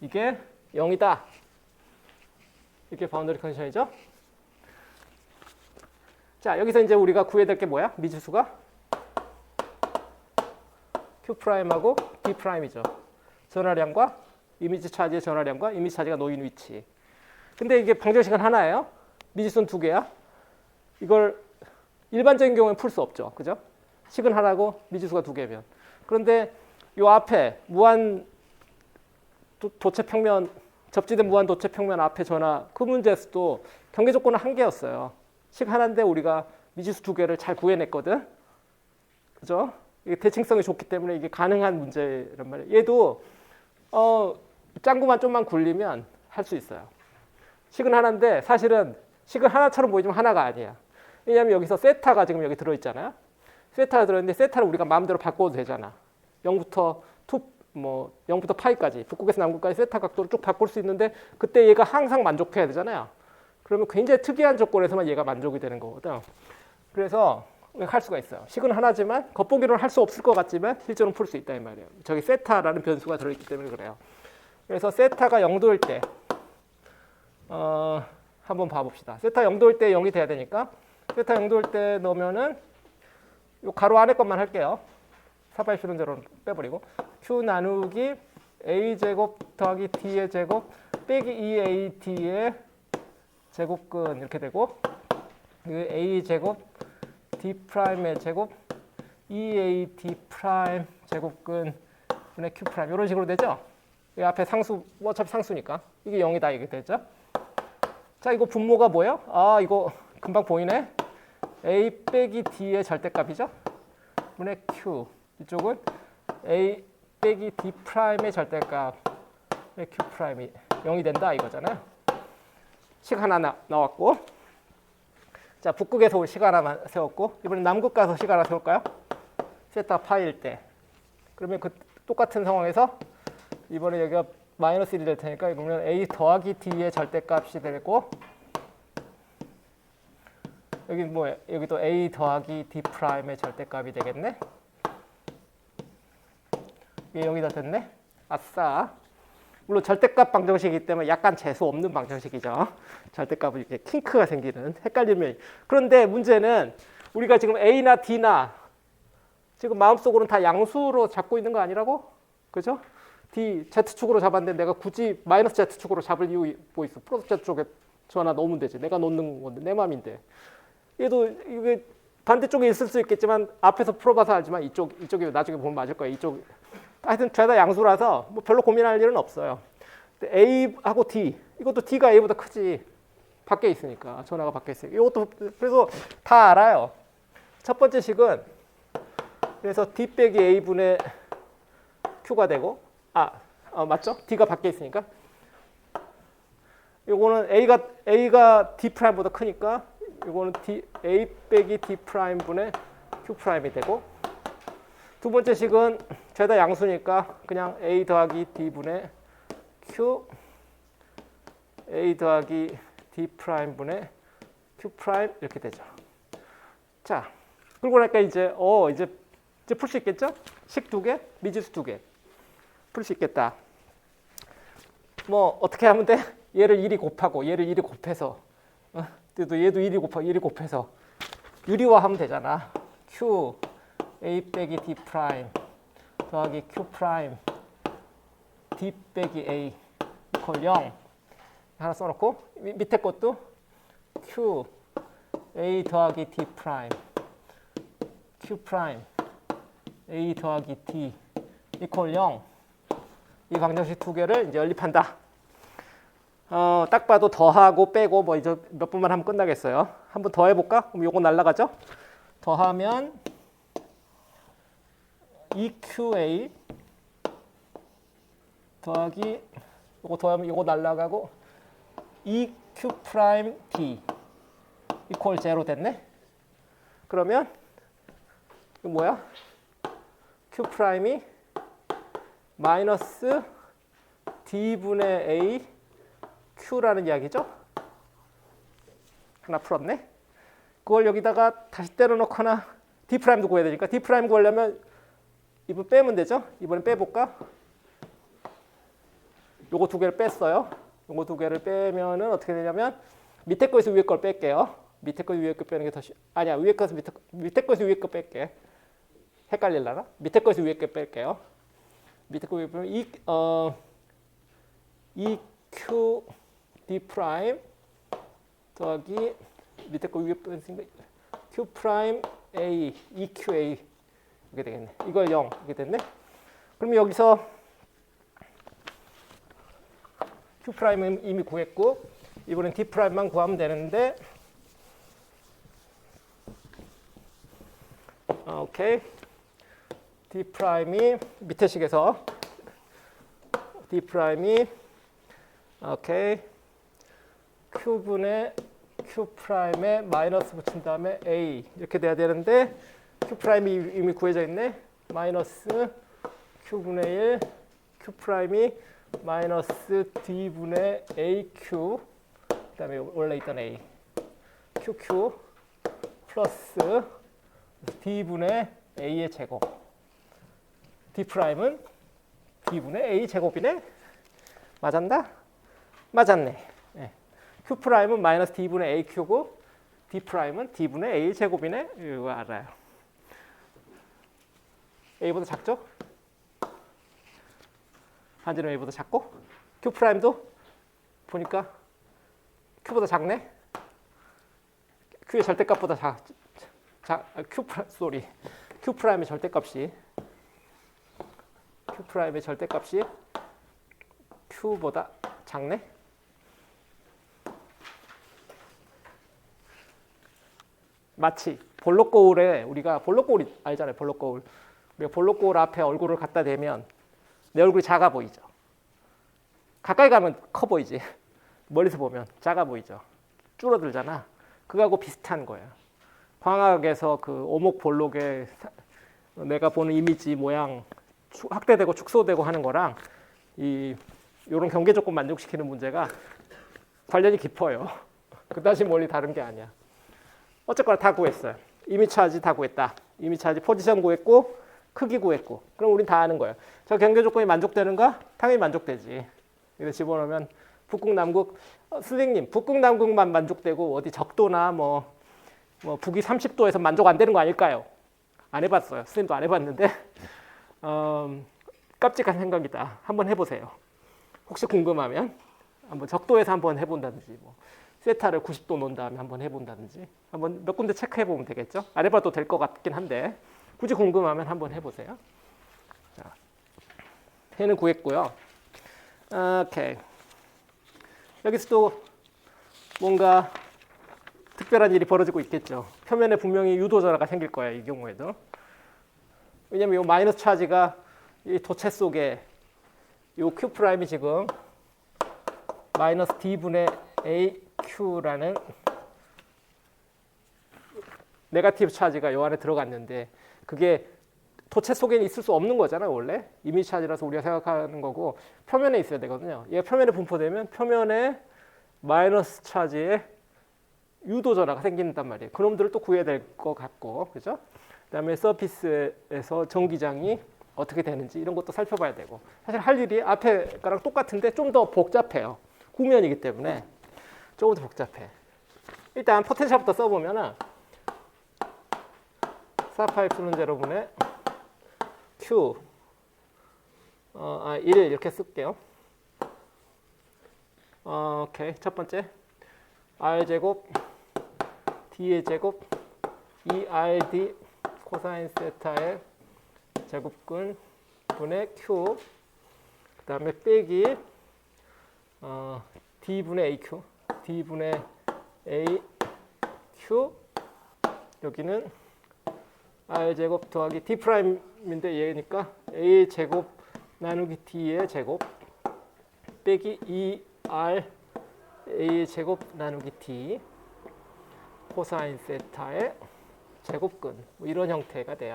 이게 0이다. 이게 바운더리 컨디션이죠. 자, 여기서 이제 우리가 구해야 될 게 뭐야? 미지수가 Q'하고 D'이죠. 전화량과 이미지 차지의 전화량과 이미지 차지가 놓인 위치. 근데 이게 방정식은 하나예요. 미지수는 두 개야. 이걸 일반적인 경우에는 풀 수 없죠. 그죠? 식은 하나고 미지수가 두 개면. 그런데 이 앞에 무한 도체 평면, 접지된 무한 도체 평면 앞에 전화 그 문제에서도 경계 조건은 한 개였어요. 식 하나인데 우리가 미지수 두 개를 잘 구해냈거든. 그죠? 이게 대칭성이 좋기 때문에 이게 가능한 문제란 말이에요. 얘도 짱구만 좀만 굴리면 할 수 있어요. 식은 하나인데 사실은 식은 하나처럼 보이지만 하나가 아니야. 왜냐하면 여기서 세타가 지금 여기 들어있잖아요. 세타가 들어있는데 세타를 우리가 마음대로 바꿔도 되잖아. 0부터 파이까지 북극에서 남극까지 세타 각도를 쭉 바꿀 수 있는데 그때 얘가 항상 만족해야 되잖아요. 그러면 굉장히 특이한 조건에서만 얘가 만족이 되는 거거든. 그래서 할 수가 있어요. 식은 하나지만 겉보기로는 할 수 없을 것 같지만 실제로는 풀 수 있다 이 말이에요. 저기 세타라는 변수가 들어있기 때문에 그래요. 그래서 세타가 0도일 때 한번 봐봅시다. 세타 0도일 때 0이 돼야 되니까 세타 0도일 때 넣으면은 요 가로 안에 것만 할게요. 4파이 수론 제로는 빼버리고 Q 나누기 A제곱 더하기 D의 제곱 빼기 2AD의 제곱근 이렇게 되고 A제곱 D'의 제곱 2AD' 제곱근 분의 Q' 이런 식으로 되죠? 이 앞에 상수, 어차피 상수니까 이게 0이다 이게 되죠? 자, 이거 분모가 뭐예요? 이거 금방 보이네. A 빼기 D의 절대값이죠? 분의 Q. 이쪽은 A 빼기 D'의 절대값 Q'이 0이 된다 이거잖아요. 식 하나 나왔고 자, 북극에서 식 하나 세웠고 이번엔 남극 가서 식 하나 세울까요? 세타 파일 때. 그러면 그 똑같은 상황에서 이번에 여기가 마이너스 1이 될 테니까 이거는 a 더하기 d의 절대값이 되고 여기 뭐예요? 여기도 a 더하기 d 프라임의 절대값이 되겠네. 이게 여기다 됐네. 아싸. 물론 절대값 방정식이기 때문에 약간 재수 없는 방정식이죠. 절대값은 이렇게 킹크가 생기는 헷갈리면. 그런데 문제는 우리가 지금 a나 d나 지금 마음속으로는 다 양수로 잡고 있는 거 아니라고? 그죠? d z축으로 잡았는데 내가 굳이 마이너스 z축으로 잡을 이유 뭐 있어? 플러스 z축에 저 하나 넣으면 되지. 내가 넣는 건데 내 맘인데. 얘도 이게 반대쪽에 있을 수 있겠지만 앞에서 풀어봐서 알지만 이쪽이 나중에 보면 맞을 거예요. 이쪽 하여튼 죄다 양수라서 뭐 별로 고민할 일은 없어요. A하고 D 이것도 D가 A보다 크지. 밖에 있으니까 전화가 밖에 있으니까 이것도 그래서 다 알아요. 첫 번째 식은 그래서 D 빼기 A분의 Q가 되고 맞죠? D가 밖에 있으니까 이거는 A가 D 프라임보다 크니까 이거는 A 빼기 D 프라임 분의 Q 프라임이 되고 두 번째 식은 죄다 양수니까 그냥 A 더하기 D 분의 Q A 더하기 D 프라임 분의 Q 프라임 이렇게 되죠. 자, 그러고 나니까 이제 풀 수 있겠죠? 식 두 개, 미지수 두 개. 풀 수 있겠다. 뭐 어떻게 하면 돼? 얘를 1이 곱하고 얘를 1이 곱해서 또 얘도 1이 곱하고 1이 곱해서 유리화하면 되잖아. Q A 빼기 D 프라임 더하기 Q 프라임 D 빼기 A 이퀄 0 하나 써놓고 밑에 것도 Q A 더하기 D 프라임 Q 프라임 A 더하기 D 이퀄 0 이 방정식 두 개를 이제 연립한다. 딱 봐도 더하고 빼고 뭐 이제 몇 번만 하면 끝나겠어요. 한번 더 해볼까? 그럼 요거 날라가죠? 더하면 EQA 더하기 요거 더하면 요거 날라가고 EQ 프라임 D 이퀄 제로 됐네. 그러면 이거 뭐야? Q 프라임이 마이너스 D분의 A Q라는 이야기죠. 하나 풀었네. 그걸 여기다가 다시 때려 넣거나 D 프라임도 구해야 되니까 D 프라임 구하려면 이번 빼면 되죠. 이번엔 빼볼까? 요거 두 개를 뺐어요. 요거 두 개를 빼면은 어떻게 되냐면 밑에 거에서 위에 걸 뺄게요. 밑에 거에서 위에 거 빼는 게 더 아니야. 위에 거에서 밑에 거에서 위에 거 뺄게. 헷갈릴라나? 밑에 거에서 위에 거 뺄게요. 밑에 거 위에 빼면 EQ D 프라임 더하기 밑에 거 위에 빼니까 Q 프라임 A EQA 이렇게 되겠네. 이걸 0 이렇게 됐네. 그럼 여기서 Q 프라임은 이미 구했고 이번엔 D 프라임만 구하면 되는데 오케이. D 프라임이 밑에 식에서 D 프라임이 오케이. Q분의 Q 프라임에 마이너스 붙인 다음에 A 이렇게 돼야 되는데 Q 프라임이 이미 구해져 있네. 마이너스 Q분의 1 Q 프라임이 마이너스 D분의 AQ 그 다음에 원래 있던 A QQ 플러스 D분의 A의 제곱 D 프라임은 D분의 A 제곱이네. 맞았나? 맞았네. 네. Q 프라임은 마이너스 D분의 AQ고 D 프라임은 D분의 A 제곱이네. 이거 알아요. A보다 작죠? 반지름 A보다 작고 Q 프라임도 보니까 Q보다 작네. Q의 절대값보다 Q 프라임의 절대값이 Q보다 작네. 마치 볼록 거울에 우리가 볼록 거울 알잖아요. 볼록 거울. 우리가 볼록 거울 앞에 얼굴을 갖다 대면 내 얼굴이 작아 보이죠. 가까이 가면 커 보이지. 멀리서 보면 작아 보이죠. 줄어들잖아. 그거하고 비슷한 거예요. 광학에서 그 오목볼록에 내가 보는 이미지 모양 확대되고 축소되고 하는 거랑 이런 경계 조건 만족시키는 문제가 관련이 깊어요. 그다지 멀리 다른 게 아니야. 어쨌거나 다 구했어요. 이미지 차지 다 구했다. 이미지 차지 포지션 구했고 크기 구했고. 그럼 우린 다 아는 거예요. 저 경계 조건이 만족되는가? 당연히 만족되지. 이렇게 집어넣으면 북극 남극 선생님 북극 남극만 만족되고 어디 적도나 뭐 북위 30도에서 만족 안 되는 거 아닐까요? 안 해봤어요. 선생님도 안 해봤는데 깜찍한 생각이다. 한번 해보세요. 혹시 궁금하면 한번 적도에서 한번 해본다든지 뭐 세타를 90도 놓은 다음에 한번 해본다든지 한번 몇 군데 체크해보면 되겠죠. 안 해봐도 될 것 같긴 한데 굳이 궁금하면 한번 해보세요. 자, 해는 구했고요. 오케이. 여기서 또 뭔가 특별한 일이 벌어지고 있겠죠. 표면에 분명히 유도전화가 생길 거예요. 이 경우에도. 왜냐면 이 마이너스 차지가 이 도체 속에 이 Q'이 지금 마이너스 D분의 AQ라는 네거티브 차지가 요 안에 들어갔는데 그게 도체 속에는 있을 수 없는 거잖아요. 원래 이미지 차지라서 우리가 생각하는 거고 표면에 있어야 되거든요. 얘가 표면에 분포되면 표면에 마이너스 차지에 유도 전화가 생긴단 말이에요. 그놈들을 또 구해야 될 것 같고, 그죠? 그다음에 서피스에서 전기장이 어떻게 되는지 이런 것도 살펴봐야 되고. 사실 할 일이 앞에 거랑 똑같은데 좀 더 복잡해요. 구면이기 때문에 조금 더 복잡해. 일단 포텐셜부터 써보면은 4파이프는 제로분의 Q 1 이렇게 쓸게요. 오케이. 첫 번째 R 제곱 D의 제곱 2RD 코사인 세타의 제곱근 분의 Q 그 다음에 빼기 D분의 AQ D분의 AQ 여기는 R 제곱 더하기 D 프라임인데 얘니까 A 제곱 나누기 D의 제곱 빼기 2R A 제곱 나누기 D 코사인 세타의 제곱근 뭐 이런 형태가 돼요.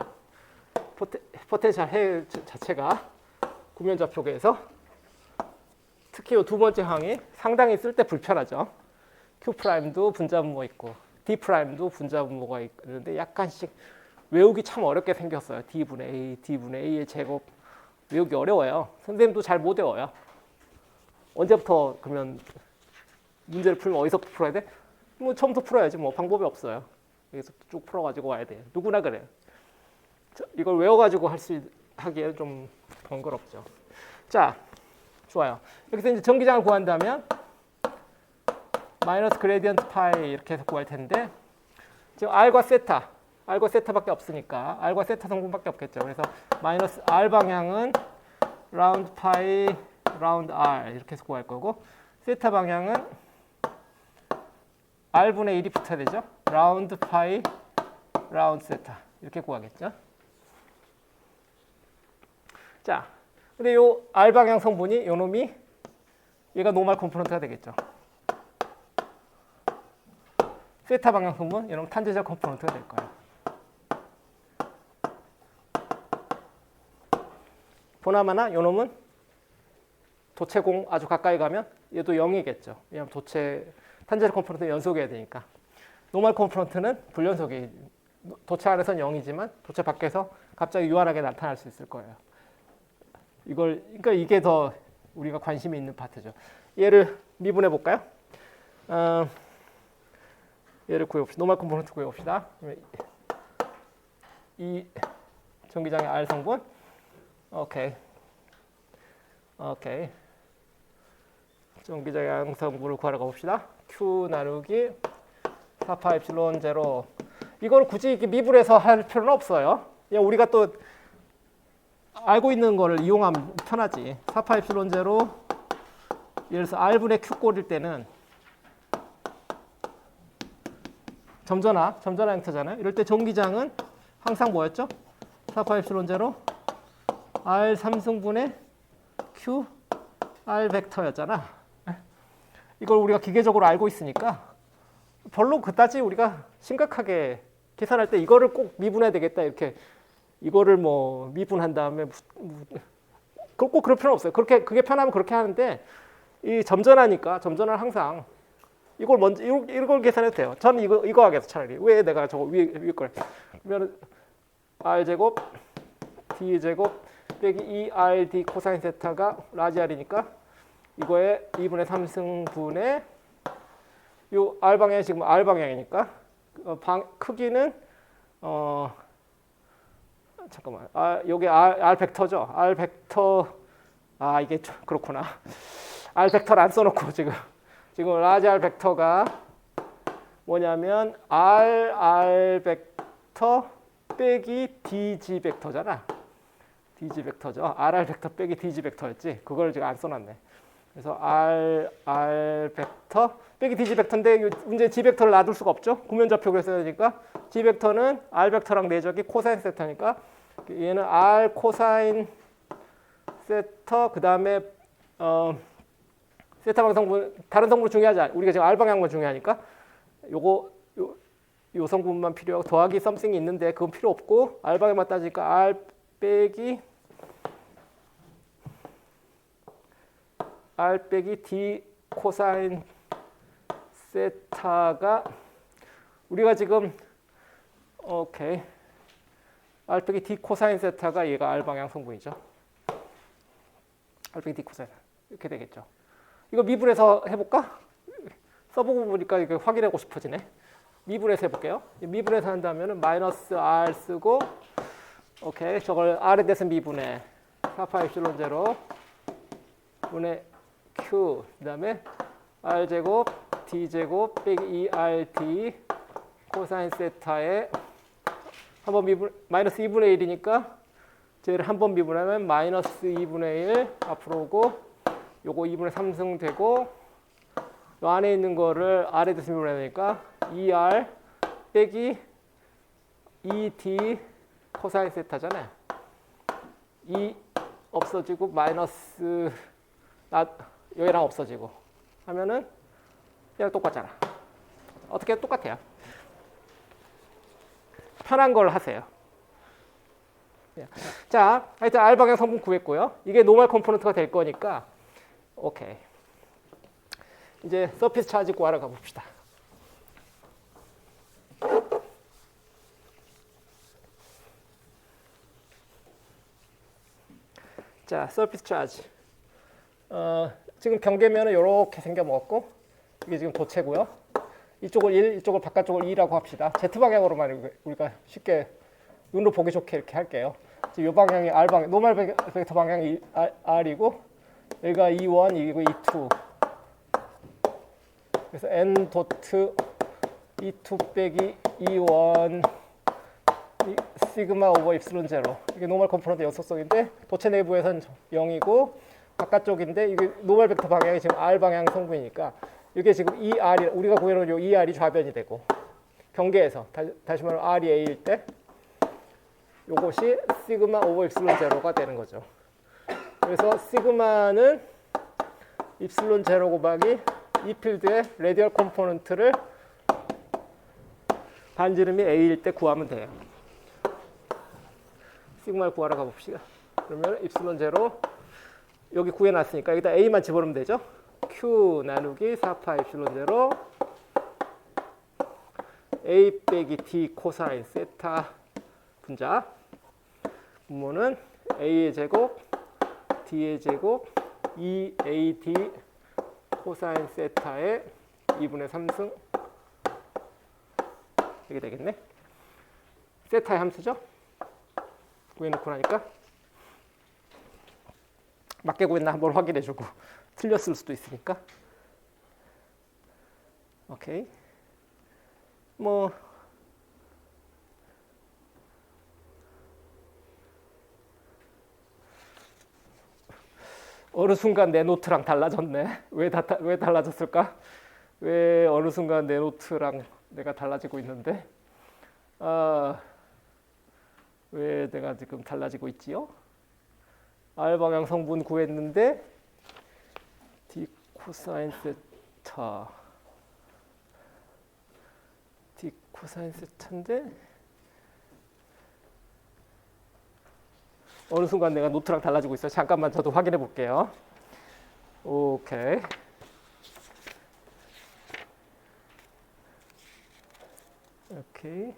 포텐셜 해일 자체가 구면좌표계에서 특히 이 두 번째 항이 상당히 쓸 때 불편하죠. Q'도 분자분모 있고 D'도 분자분모가 있는데 약간씩 외우기 참 어렵게 생겼어요. D분의 A, D분의 A의 제곱 외우기 어려워요. 선생님도 잘 못 외워요. 언제부터 그러면 문제를 풀면 어디서부터 풀어야 돼? 뭐 처음부터 풀어야지 뭐 방법이 없어요. 여기서 쭉 풀어가지고 와야 돼요. 누구나 그래요. 이걸 외워가지고 하기에는 좀 번거롭죠. 자, 좋아요. 여기서 이제 전기장을 구한다면 마이너스 그레디언트 파이 이렇게 해서 구할 텐데 지금 R과 세타밖에 없으니까 R과 세타 성분밖에 없겠죠. 그래서 마이너스 R 방향은 라운드 파이 라운드 R 이렇게 해서 구할 거고 세타 방향은 R분의 1이 붙어야 되죠. 라운드 파이 라운드 세타 이렇게 구하겠죠. 자, 근데 요 R 방향 성분이 요 놈이 얘가 노멀 컴포넌트가 되겠죠. 세타 방향 성분 이놈 탄젠셜 컴포넌트가 될 거예요. 보나마나 요 놈은 도체공 아주 가까이 가면 얘도 0이겠죠. 왜냐하면 탄젠셜 컴포넌트 연속해야 되니까. 노멀 컴포넌트는 불연속이 도체 안에서는 0이지만 도체 밖에서 갑자기 유한하게 나타날 수 있을 거예요. 그러니까 이게 더 우리가 관심이 있는 파트죠. 얘를 미분해 볼까요? 얘를 구해봅시다. 노멀 컴포넌트 구해봅시다. 이 전기장의 R 성분. 오케이. 전기장의 R 성분을 구하러 가봅시다. Q 나누기 4파 엡실론 제로. 이걸 굳이 이렇게 미분해서 할 필요는 없어요. 그냥 우리가 또 알고 있는 거를 이용하면 편하지. 4파 엡실론 제로. 예를 들어서 R분의 Q 꼴일 때는 점전화 형태잖아요. 이럴 때 전기장은 항상 뭐였죠? 4파 엡실론 제로 R 3승분의 Q R 벡터였잖아. 이걸 우리가 기계적으로 알고 있으니까 별로 그다지 우리가 심각하게 계산할 때 이거를 꼭 미분해야 되겠다 이렇게 이거를 뭐 미분한 다음에 꼭 그럴 필요는 없어요. 그렇게 그게 편하면 그렇게 하는데 이 점전하니까 점전을 항상 이걸 먼저 이걸 계산해도 돼요. 저는 이거 하겠어 차라리. 왜 내가 저거 위에 걸 그러면 r 제곱 d 제곱 빼기 2rd 코사인 세타가 라지 r이니까 이거에 2분의 3승분의 요 r 방향이 지금 r 방향이니까 크기는 잠깐만 여기 r 벡터죠. r 벡터 이게 그렇구나. r 벡터를 안 써놓고 지금 라지 r 벡터가 뭐냐면 r 벡터 빼기 dg 벡터잖아. dg 벡터죠. r 벡터 빼기 dg 벡터였지. 그걸 지금 안 써놨네. 그래서 r 벡터 빼기 dg 벡터인데 문제 g 벡터를 놔둘 수가 없죠. 구면좌표를 써야 되니까 g 벡터는 r 벡터랑 내적이 코사인 세타니까 얘는 r 코사인 세타 그 다음에 세타 방성분 다른 성분 중요하지 않아. 우리가 지금 r 방향만 중요하니까 요 성분만 필요하고 더하기 썸씽이 있는데 그건 필요 없고 r 방향만 따지니까 r 빼기 d 코사인 세타가 우리가 지금 오케이 r 빼기 d 코사인 세타가 얘가 r 방향 성분이죠. r 빼기 d 코사인 이렇게 되겠죠. 이거 미분해서 해볼까? 써보고 보니까 이거 확인하고 싶어지네. 미분해서 해볼게요. 미분해서 한다면은 마이너스 r 쓰고 오케이 저걸 r에 대해서 미분해 4파 입실론 제로 분의 q 그 다음에 r 제곱 d 제곱 빼기 2rd 코사인 세타에 한번 미분 마이너스 2분의 1이니까 쟤를 한번 미분하면 마이너스 2분의 1 앞으로 오고 요거 2분의 3승 되고 요 안에 있는 거를 r에 대해서 미분해야 되니까 2r 빼기 2d 코사인 세타잖아요. 2 없어지고 마이너스 여기랑 없어지고 하면은 그냥 똑같잖아. 어떻게 똑같아요. 편한 걸 하세요. 자, 하여튼 R 방향 성분 구했고요. 이게 노멀 컴포넌트가 될 거니까 오케이. 이제 서피스 차지 구하러 가봅시다. 자, 서피스 차지. 지금 경계면은 이렇게 생겨 먹었고 이게 지금 도체고요. 이쪽을 1, 이쪽을 바깥쪽을 2라고 합시다. Z 방향으로만 우리가 쉽게 눈으로 보기 좋게 이렇게 할게요. 지금 이 방향이 R 방향, 노멀 벡터 방향이 R이고 여기가 E1, 이고 E2. 그래서 N 도트 E2 빼기 E1 시그마 오버 입실론 제로. 이게 노멀 컴포넌트 연속성인데 도체 내부에서는 0이고 바깥쪽인데 이게 노멀 벡터 방향이 지금 R 방향 성분이니까 이게 지금 ER이 우리가 구해놓은 요 ER이 좌변이 되고 경계에서 다시 말하면 R이 A일 때 요것이 시그마 오버 입실론 제로가 되는 거죠. 그래서 시그마는 입실론 제로 곱하기 이 필드의 레디얼 컴포넌트를 반지름이 A일 때 구하면 돼요. 시그마를 구하러 가봅시다. 그러면 입실론 제로 여기 구해놨으니까 여기다 A만 집어넣으면 되죠. Q 나누기 4파 입실론 제로 A 빼기 D 코사인 세타 분자 분모는 A의 제곱 D의 제곱 2AD 코사인 세타의 2분의 3승 이렇게 되겠네. 세타의 함수죠. 구해놓고 나니까 맞게 구했나 한번 확인해주고 틀렸을 수도 있으니까. 오케이. 뭐 어느 순간 내 노트랑 달라졌네. 왜 달라졌을까? 왜 어느 순간 내 노트랑 내가 달라지고 있는데? 왜 내가 지금 달라지고 있지요? R 방향 성분 구했는데 D 코사인 세타 코사인 세타인데 어느 순간 내가 노트랑 달라지고 있어요. 잠깐만 저도 확인해 볼게요. 오케이. 오케이.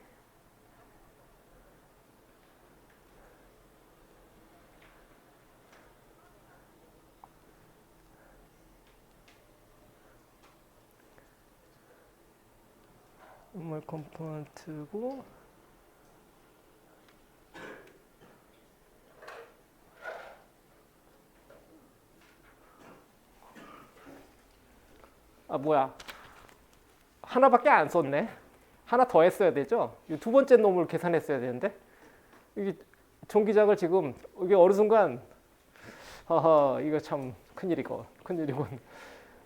음물 컴포넌트고 아 뭐야 하나밖에 안 썼네. 하나 더 했어야 되죠. 이 두 번째 놈을 계산했어야 되는데 이게 전기장을 지금 이게 어느 순간 허허 이거 참 큰일이군.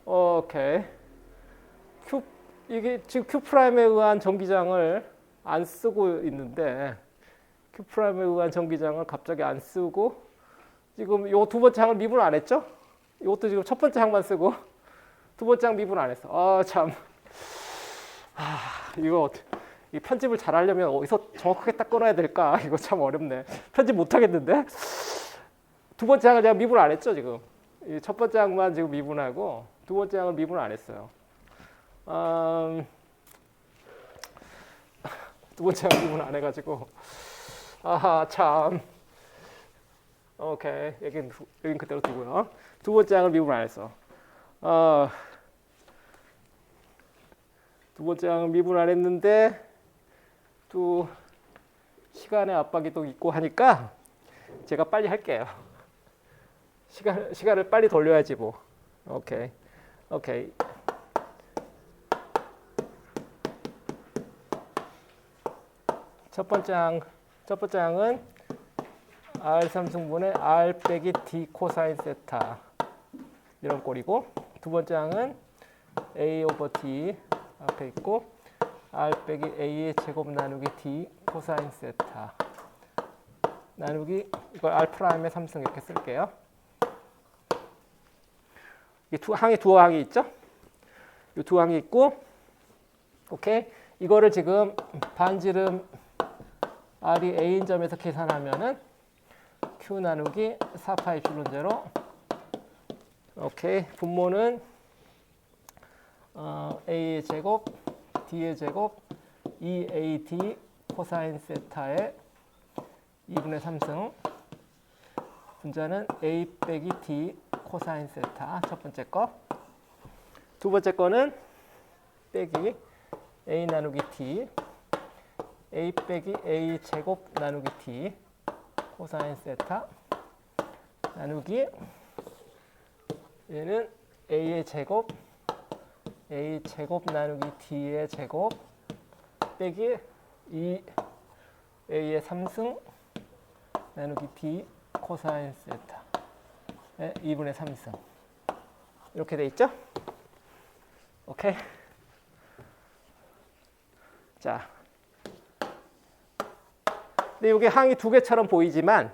오케이. 이게 지금 Q 프라임에 의한 전기장을 안 쓰고 있는데 Q 프라임에 의한 전기장을 갑자기 안 쓰고 지금 요 두 번째 항을 미분 안 했죠? 이것도 지금 첫 번째 항만 쓰고 두 번째 항 미분 안 했어. 아 참. 이거 이 편집을 잘 하려면 어디서 정확하게 딱 끊어야 될까? 이거 참 어렵네. 편집 못 하겠는데? 두 번째 항을 제가 미분 안 했죠, 지금. 이 첫 번째 항만 지금 미분하고 두 번째 항을 미분 안 했어요. 두 번째 항 미분 안 해가지고 아하 참. 오케이. 여긴 그대로 두고요. 두 번째 항을 미분 안 했어. 두 번째 항은 미분 안 했는데 또 시간의 압박이 또 있고 하니까 제가 빨리 할게요. 시간을 빨리 돌려야지 뭐. 오케이. 첫 번째 항은 R3승분의 R 빼기 D 코사인 세타 이런 꼴이고 두 번째 항은 A 오버 D 앞에 있고 R 빼기 A의 제곱 나누기 D 코사인 세타 나누기 이걸 R 프라임의 3승 이렇게 쓸게요. 이 두 항이 있죠? 이 두 항이 있고 오케이. 이거를 지금 반지름 R이 A인 점에서 계산하면은 Q 나누기 4파 입실론 제로 오케이. 분모는 A의 제곱 D의 제곱 2AD 코사인 세타의 2분의 3승 분자는 A 빼기 D 코사인 세타 첫 번째 거 두 번째 거는 빼기 A 나누기 D A 빼기 A 제곱 나누기 D 코사인 세타 나누기 얘는 A의 제곱 A 제곱 나누기 D의 제곱 빼기 2A의 3승 나누기 D 코사인 세타의 2분의 3승 이렇게 돼 있죠? 오케이. 자, 근데 이게 항이 두 개처럼 보이지만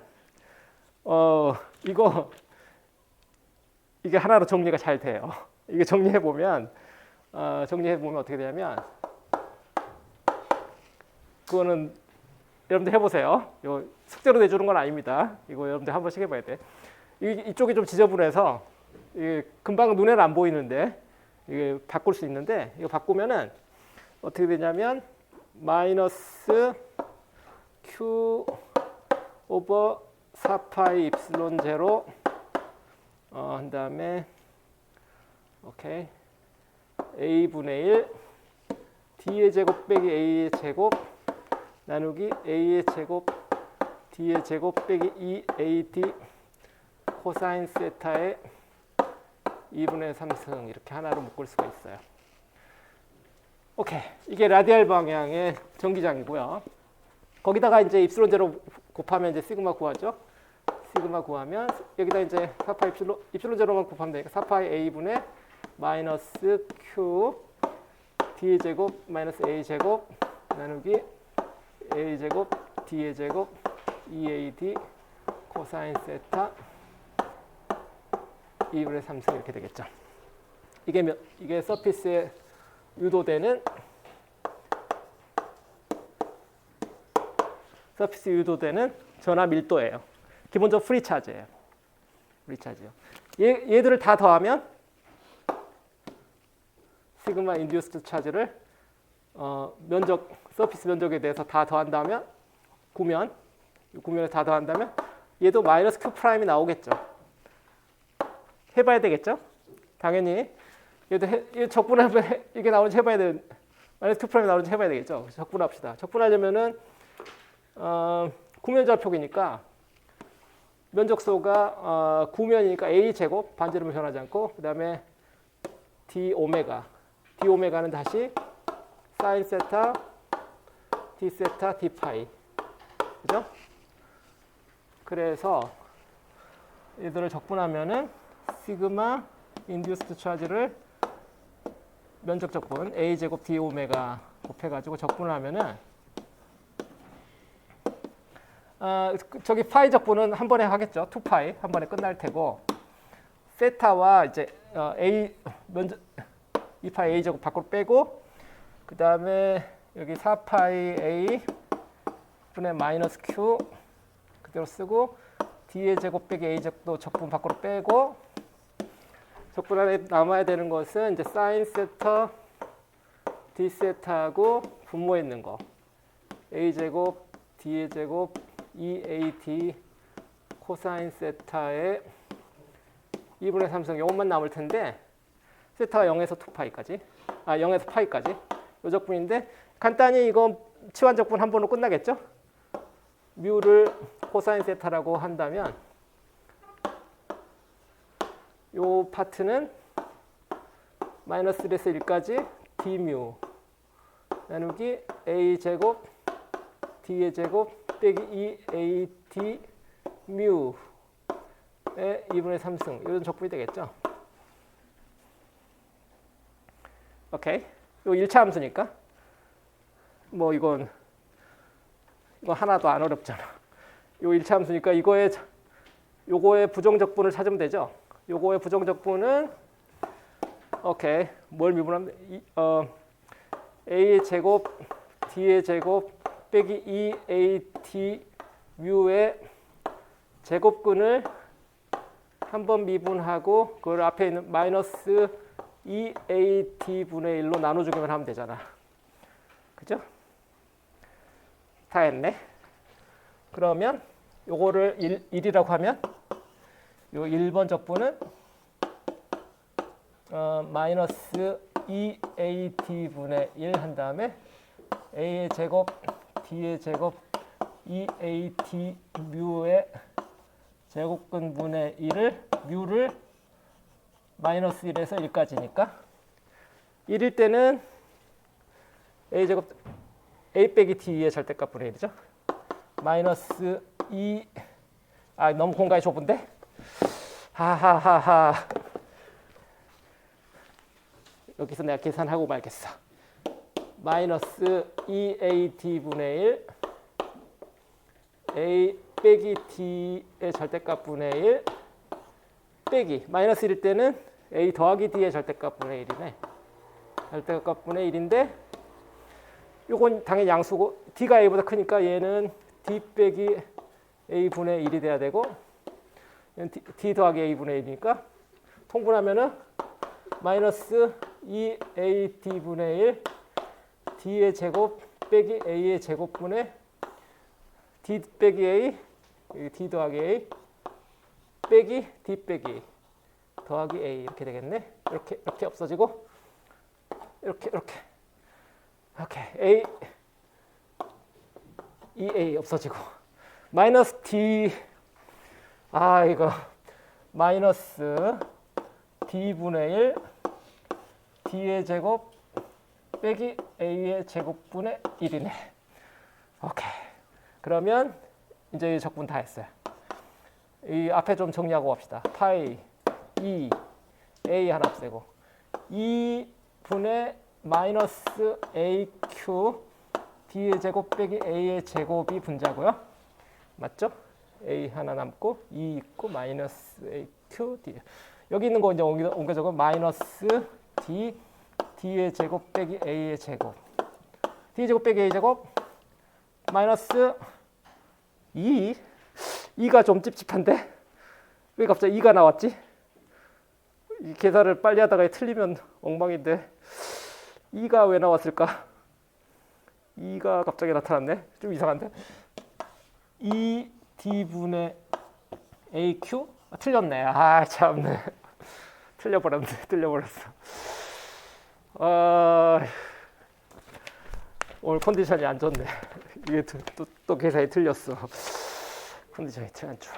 이게 하나로 정리가 잘 돼요. 이게 정리해 보면 어떻게 되냐면 그거는 여러분들 해보세요. 이거 숙제로 내주는 건 아닙니다. 이거 여러분들 한 번씩 해봐야 돼. 이쪽이 좀 지저분해서 이게 금방 눈에는 안 보이는데 이게 바꿀 수 있는데 이거 바꾸면은 어떻게 되냐면 마이너스 Q 오버 4파이 입실론 제로 한 다음에 오케이 A분의 1 D의 제곱 빼기 A의 제곱 나누기 A의 제곱 D의 제곱 빼기 2AD 코사인 세타의 2분의 3승 이렇게 하나로 묶을 수가 있어요. 오케이. 이게 라디알 방향의 전기장이고요. 거기다가 이제 입실론 제로 곱하면 이제 시그마 구하죠. 시그마 구하면 여기다 이제 4파 입실론 제로만 곱하면 되니까 4파이 A분의 마이너스 Q D의 제곱 마이너스 A 제곱 나누기 A 제곱 D의 제곱 2AD 코사인 세타 2분의 3승 이렇게 되겠죠. 이게 서피스에 유도되는 서피스 유도되는 전하 밀도예요. 기본적으로 프리 차지예요. 프리 차지요. 얘들을 다 더하면 시그마 인듀스드 차지를 면적 서피스 면적에 대해서 다 더한다면 구면에 다 더한다면 얘도 마이너스 q 프라임이 나오겠죠. 해봐야 되겠죠. 당연히 얘도 적분하면 이게 나오는지 해봐야 돼. 마이너스 q 프라임이 나오는지 해봐야 되겠죠. 적분합시다. 적분하려면은 구면좌표기니까 면적소가 구면이니까 a 제곱 반지름을 변하지 않고 그 다음에 d 오메가는 다시 사인 세타 d 세타 d 파이, 그죠? 그래서 얘들을 적분하면은 시그마 인듀스드 차지를 면적 적분 a 제곱 d 오메가 곱해가지고 적분을 하면은 저기 파이 적분은 한 번에 하겠죠. 2파이 한 번에 끝날 테고 세타와 이제 a 면적 2파이 a 제곱 밖으로 빼고 그 다음에 여기 4파이 a 분의 마이너스 q 그대로 쓰고 d의 제곱 빼기 a 제곱도 적분 밖으로 빼고 적분 안에 남아야 되는 것은 이제 사인 세타 d 세타하고 분모에 있는 거 a 제곱 d의 제곱 2at 코사인 세타의 2분의 3승 요것만 남을 텐데 세타가 0에서 2파이까지 0에서 파이까지 요 적분인데 간단히 이건 치환 적분 한 번으로 끝나겠죠? 뮤를 코사인 세타라고 한다면 요 파트는 마이너스 1에서 1까지 d뮤 나누기 a 제곱 d의 제곱 빼기 2at 뮤의 2분의 3승 이런 적분이 되겠죠. 오케이. 요 1차 함수니까 뭐 이건 하나도 안 어렵잖아. 요 1차 함수니까 요거의 부정적분을 찾으면 되죠. 요거의 부정적분은 오케이. 뭘 미분하면 a의 제곱 d의 제곱 빼기 2at 뮤의 제곱근을 한번 미분하고 그걸 앞에 있는 마이너스 2at분의 1로 나눠주기만 하면 되잖아. 그죠? 다 했네. 그러면 요거를 1이라고 하면 요 1번 적분은 마이너스 2at분의 1 한 다음에 a의 제곱 d의 제곱 2at 뮤의 제곱근분의 1을 뮤를 마이너스 1에서 1까지니까 1일 때는 a 제곱 a 빼기 d의 절대값분의 1이죠. 마이너스 2 너무 공간이 좁은데? 하하하하 여기서 내가 계산하고 말겠어. 마이너스 2at분의 1 a 빼기 d의 절대값분의 1 빼기 마이너스 1일 때는 a 더하기 d의 절대값분의 1이네. 절대값분의 1인데 요건 당연히 양수고 d가 a보다 크니까 얘는 d 빼기 a분의 1이 돼야 되고 d 더하기 a분의 1이니까 통분하면은 마이너스 2at분의 1 d의 제곱 빼기 a의 제곱분의 d 빼기 a d 더하기 a 빼기 d 빼기 더하기 a 이렇게 되겠네. 이렇게 없어지고 이렇게 a 2a 없어지고 마이너스 d 이거 마이너스 d분의 1 d의 제곱 빼기 a의 제곱분의 1이네. 오케이. 그러면 이제 적분 다 했어요. 이 앞에 좀 정리하고 갑시다. 파이 2 a 하나 없애고 2분의 마이너스 aq d의 제곱 빼기 a의 제곱이 분자고요. 맞죠? a 하나 남고 2 있고 마이너스 aq d 여기 있는 거 이제 옮겨 적으면 마이너스 d의 제곱 빼기 a의 제곱 d 제곱 빼기 a 제곱 마이너스 2가 좀 찝찝한데? 왜 갑자기 2가 나왔지? 이 계산을 빨리 하다가 틀리면 엉망인데 2가 왜 나왔을까? 2가 갑자기 나타났네? 좀 이상한데? 2D분의 AQ? 아, 틀렸네. 아, 참네. 틀려버렸어. 오늘 컨디션이 안 좋네. 이게 또 계산이 틀렸어. 컨디션이 안 좋아.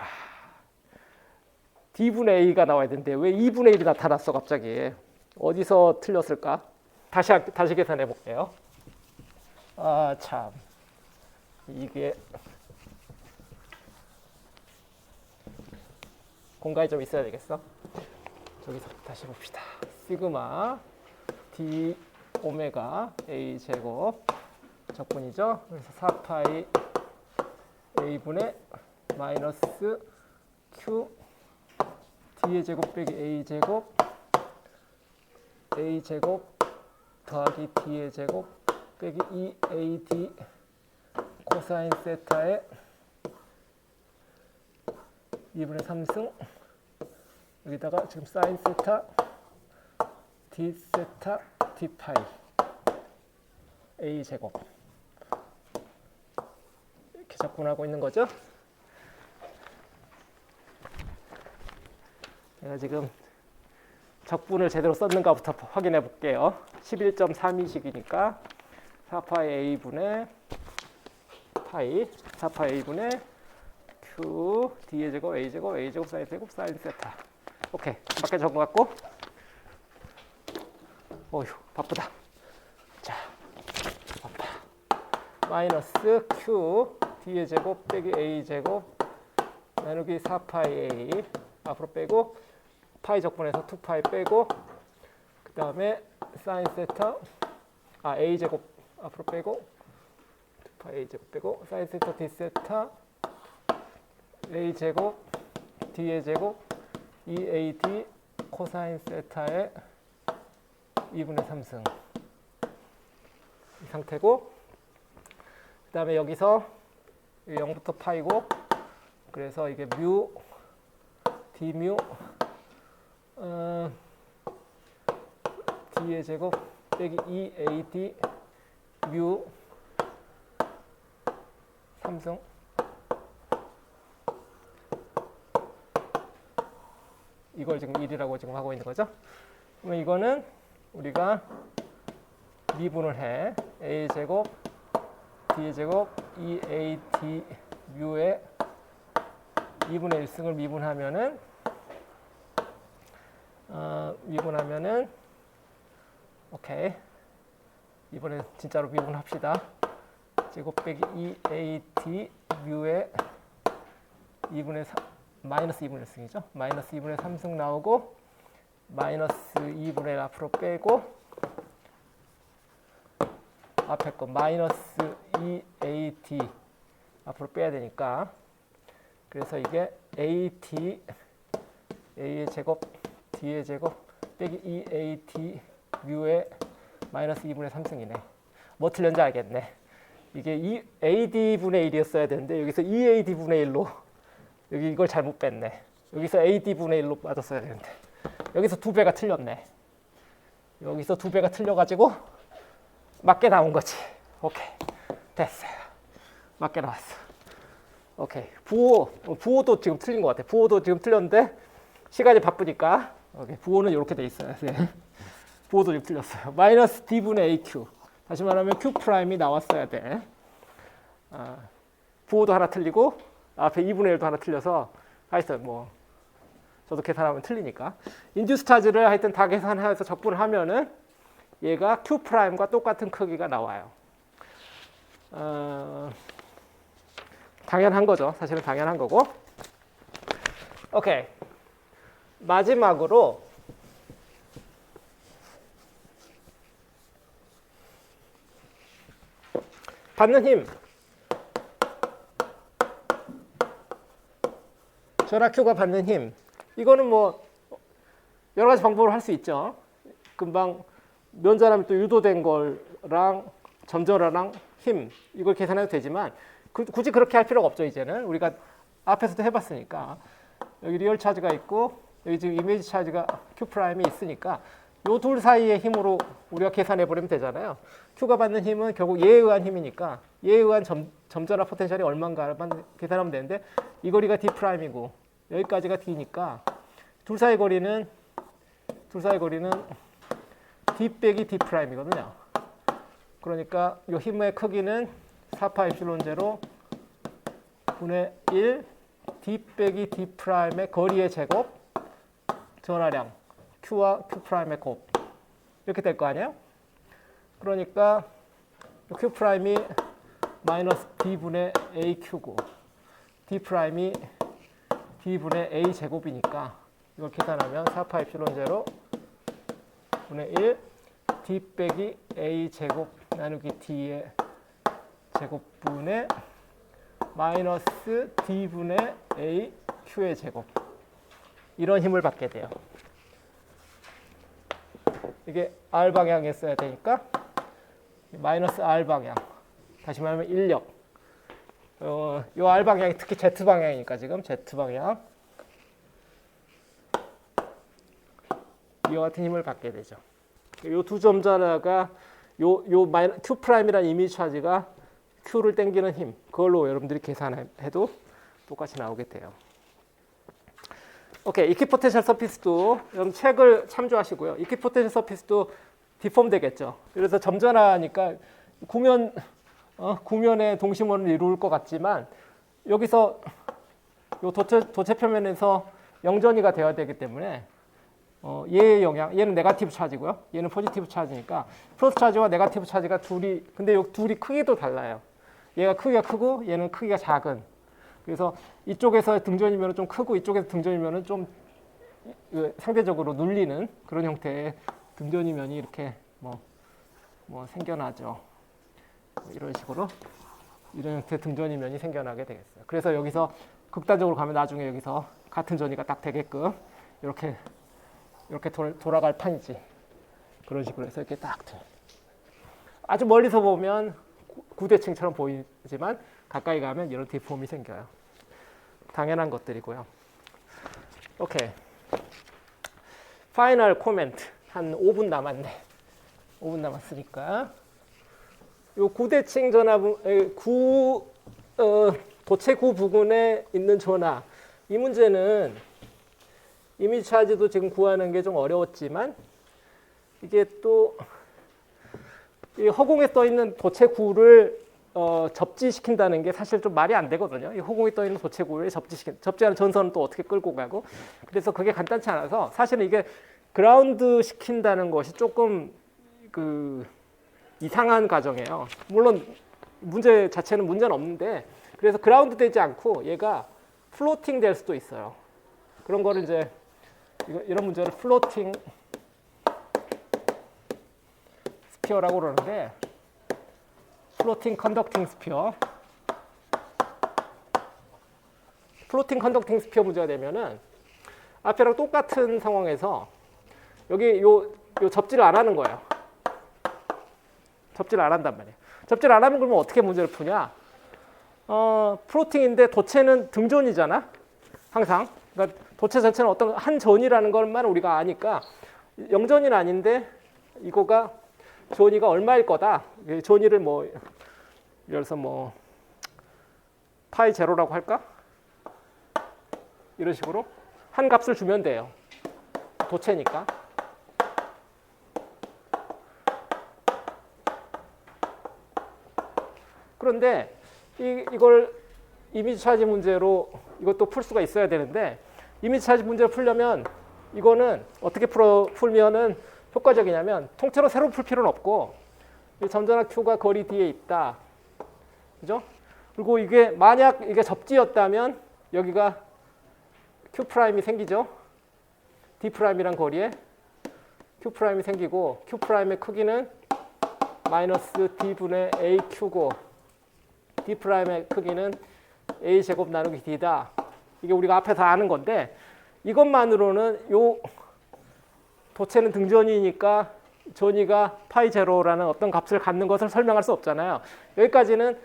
D분의 A가 나와야 되는데 왜 2분의 1이 나타났어 갑자기? 어디서 틀렸을까? 다시 계산해 볼게요. 아, 참. 이게 공간이 좀 있어야 되겠어. 저기서 다시 봅시다. 시그마 D 오메가 A 제곱 적분이죠. 그래서 4파이 A분의 마이너스 Q D의 제곱 빼기 A 제곱 A 제곱 더하기 D의 제곱 빼기 2AD 코사인 세타의 2분의 3승 여기다가 지금 사인 세타 D 세타 D 파이 A 제곱 이렇게 적분하고 있는 거죠. 제가 지금 적분을 제대로 썼는가부터 확인해 볼게요. 11.32식이니까 4파이 A분의 파이 4파이 A분의 Q D의 제곱 A 제곱 A 제곱 사인 제곱 사인 세타. 오케이, 맞게 적은 것 같고. 어휴, 바쁘다. 자, 바빠. 마이너스 Q D의 제곱 빼기 A 제곱 나누기 4파이 A 앞으로 빼고 파이 적분해서 2파이 빼고 그 다음에 사인 세타 A 제곱 앞으로 빼고 2파이 A 제곱 빼고 사인 세타 D 세타 A 제곱 D의 제곱 2AD 코사인 세타의 2분의 3승 이 상태고 그 다음에 여기서 0부터 파이고 그래서 이게 뮤 D뮤 D의 제곱 빼기 2AD 뮤 3승 이걸 지금 1이라고 지금 하고 있는 거죠. 그러면 이거는 우리가 미분을 해. A 제곱 D 제곱 2AD 뮤의 2분의 1승을 미분하면은 오케이. 이번에 진짜로 미분합시다. 제곱 빼기 2AD 뮤의 2분의 3 마이너스 2분의 1승이죠. 마이너스 2분의 3승 나오고 마이너스 2분의 1 앞으로 빼고 앞에 거 마이너스 2AD 앞으로 빼야 되니까 그래서 이게 AD A의 제곱 D의 제곱 빼기 2AD 뮤의 마이너스 2분의 3승이네. 뭐 틀렸는지 알겠네. 이게 AD분의 1이었어야 되는데 여기서 2AD분의 1로 여기 이걸 잘못 뺐네. 여기서 AD분의 1로 빠졌어야 되는데 여기서 2배가 틀렸네. 여기서 2배가 틀려가지고 맞게 나온 거지. 오케이, 됐어요. 맞게 나왔어. 오케이, 부호도 지금 틀린 것 같아. 부호도 지금 틀렸는데 시간이 바쁘니까 오케이, 부호는 이렇게 돼 있어요. 네. 부호도 지금 틀렸어요. 마이너스 D분의 AQ. 다시 말하면 Q 프라임이 나왔어야 돼. 부호도 하나 틀리고 앞에 2분의 1도 하나 틀려서 하여튼 뭐 저도 계산하면 틀리니까 인듀스 차지를 하여튼 다 계산해서 적분을 하면은 얘가 Q 프라임과 똑같은 크기가 나와요. 당연한 거죠. 사실은 당연한 거고. 오케이. 마지막으로 받는 힘. 전하 Q가 받는 힘. 이거는 뭐 여러 가지 방법으로 할 수 있죠. 금방 면전하면 또 유도된 거랑 점전화랑 힘 이걸 계산해도 되지만 굳이 그렇게 할 필요가 없죠. 이제는 우리가 앞에서도 해봤으니까. 여기 리얼 차지가 있고 여기 지금 이미지 차지가 Q 프라임이 있으니까 요 둘 사이의 힘으로 우리가 계산해 버리면 되잖아요. Q가 받는 힘은 결국 얘에 의한 힘이니까 얘에 의한 점전압 포텐셜이 얼마인가만 계산하면 되는데 이 거리가 D 프라임이고 여기까지가 D니까 둘 사이 거리는 D 빼기 D 프라임이거든요. 그러니까 이 힘의 크기는 4파 입실론 제로 분의 1 D 빼기 D 프라임의 거리의 제곱 전하량 Q와 Q 프라임의 곱 이렇게 될 거 아니에요? 그러니까 Q 프라임이 마이너스 D분의 AQ고 D 프라임이 D분의 A 제곱이니까 이걸 계산하면 4파 입실론 제로 분의 1 D 빼기 A 제곱 나누기 D의 제곱분의 마이너스 D분의 A Q의 제곱 이런 힘을 받게 돼요. 이게 R 방향에 써야 되니까 마이너스 R 방향 다시 말하면 인력 요 R 방향이 특히 Z 방향이니까 지금 Z 방향 이와 같은 힘을 받게 되죠. 요 두 점자가 요 Q 프라임이라는 이미지 차지가 Q를 당기는 힘 그걸로 여러분들이 계산해도 똑같이 나오게 돼요. 오케이, 이퀴포텐셜 서피스도 여러분 책을 참조하시고요. 이퀴포텐셜 서피스도 디폼 되겠죠. 그래서 점전하니까 구면의 동심원을 이룰 것 같지만 여기서 요 도체 표면에서 영전이가 되어야 되기 때문에 얘의 영향, 얘는 네거티브 차지고요. 얘는 포지티브 차지니까 플러스 차지와 네거티브 차지가 근데 요 둘이 크기도 달라요. 얘가 크기가 크고 얘는 크기가 작은. 그래서 이쪽에서 등전이면 좀 크고 이쪽에서 등전이면 좀 상대적으로 눌리는 그런 형태의 등전이면이 이렇게 뭐 생겨나죠. 이런 식으로 이런 형태의 등전이면이 생겨나게 되겠어요. 그래서 여기서 극단적으로 가면 나중에 여기서 같은 전이가 딱 되게끔 이렇게 돌아갈 판이지. 그런 식으로 해서 이렇게 딱 돼. 아주 멀리서 보면 구대칭처럼 보이지만 가까이 가면 이런 디폼이 생겨요. 당연한 것들이고요. 오케이. 파이널 코멘트. 한 5분 남았네. 5분 남았으니까. 요 구대칭 전압, 도체 구 부근에 있는 전압. 이 문제는 이미지 차지도 지금 구하는 게 좀 어려웠지만 이게 또 이 허공에 떠 있는 도체 구를 접지시킨다는 게 사실 좀 말이 안 되거든요. 이 허공에 떠 있는 도체 구를 접지하는 전선은 또 어떻게 끌고 가고 그래서 그게 간단치 않아서 사실은 이게 그라운드 시킨다는 것이 조금 이상한 과정이에요. 물론 문제 자체는 문제는 없는데 그래서 그라운드 되지 않고 얘가 플로팅 될 수도 있어요. 그런 거를 이제 이런 문제를 플로팅 스피어라고 그러는데 플로팅 컨덕팅 스피어 문제가 되면은 앞에랑 똑같은 상황에서 여기 요 접지를 안 하는 거예요. 접지를 안 한단 말이에요. 접지를 안 하면 그러면 어떻게 문제를 푸냐? 플로팅인데 도체는 등존이잖아. 항상. 그러니까 도체 자체는 어떤 한 전이라는 것만 우리가 아니까 영전이는 아닌데 이거가 존이가 얼마일 거다. 존이를 예를 들어서 파이 제로라고 할까? 이런 식으로 한 값을 주면 돼요. 도체니까. 그런데 이걸 이미지 차지 문제로 이것도 풀 수가 있어야 되는데 이미지 차지 문제를 풀려면 이거는 어떻게 풀면은 효과적이냐면 통째로 새로 풀 필요는 없고 이 점전압 Q가 거리 D에 있다. 그죠? 그리고 이게 만약 이게 접지였다면 여기가 Q 프라임이 생기죠. D 프라임이란 거리에 Q 프라임이 생기고 Q 프라임의 크기는 마이너스 D분의 AQ고 D 프라임의 크기는 A 제곱 나누기 D다. 이게 우리가 앞에서 아는 건데 이것만으로는 요 도체는 등전이니까 전이가 파이 제로라는 어떤 값을 갖는 것을 설명할 수 없잖아요. 여기까지는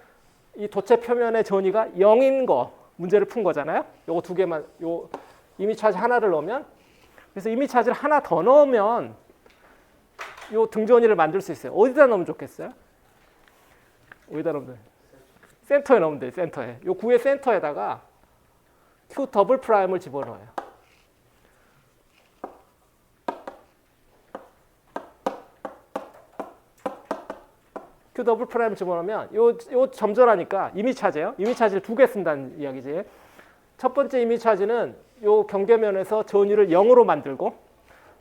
이 도체 표면의 전위가 0인 거 문제를 푼 거잖아요. 요거 두 개만, 요 이미지 차지 하나를 넣으면, 그래서 이미지 차지를 하나 더 넣으면 요 등전위를 만들 수 있어요. 어디다 넣으면 좋겠어요? 어디다 넣으면 돼요? 센터에 넣으면 돼요. 센터에. 요 구의 센터에다가 Q 더블 프라임을 집어넣어요. Q 더블 프라임 집어넣으면 요 점전하니까 이미지 차지예요. 이미지 차지를 두 개 쓴다는 이야기지. 첫 번째 이미지 차지는 요 경계면에서 전위를 0으로 만들고,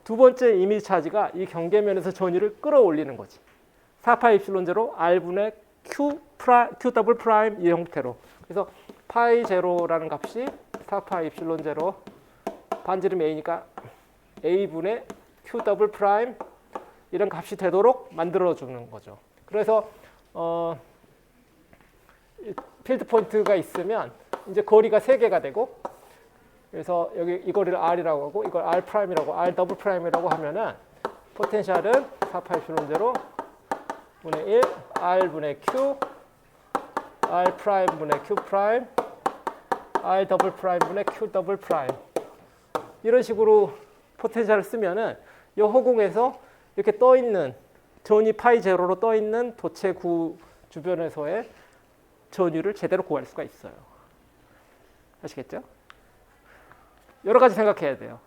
두 번째 이미지 차지가 이 경계면에서 전위를 끌어올리는 거지. 4파이 입실론 제로 R분의 Q 더블 프라임 이 형태로. 그래서 파이 제로라는 값이 4파이 입실론 제로 반지름 A니까 A분의 Q 더블 프라임 이런 값이 되도록 만들어주는 거죠. 그래서 필드 포인트가 있으면 이제 거리가 3개가 되고, 그래서 여기 이 거리를 R이라고 하고 이걸 R 프라임이라고 R 더블 프라임이라고 하면은 포텐셜은 4파이 입실론 제로 분의 1 R 분의 Q R 프라임 분의 Q 프라임 R 더블 프라임 분의 Q 더블 프라임 이런 식으로 포텐셜을 쓰면은 이 허공에서 이렇게 떠 있는 전위 파이 제로로 떠 있는 도체구 주변에서의 전위를 제대로 구할 수가 있어요. 아시겠죠? 여러 가지 생각해야 돼요.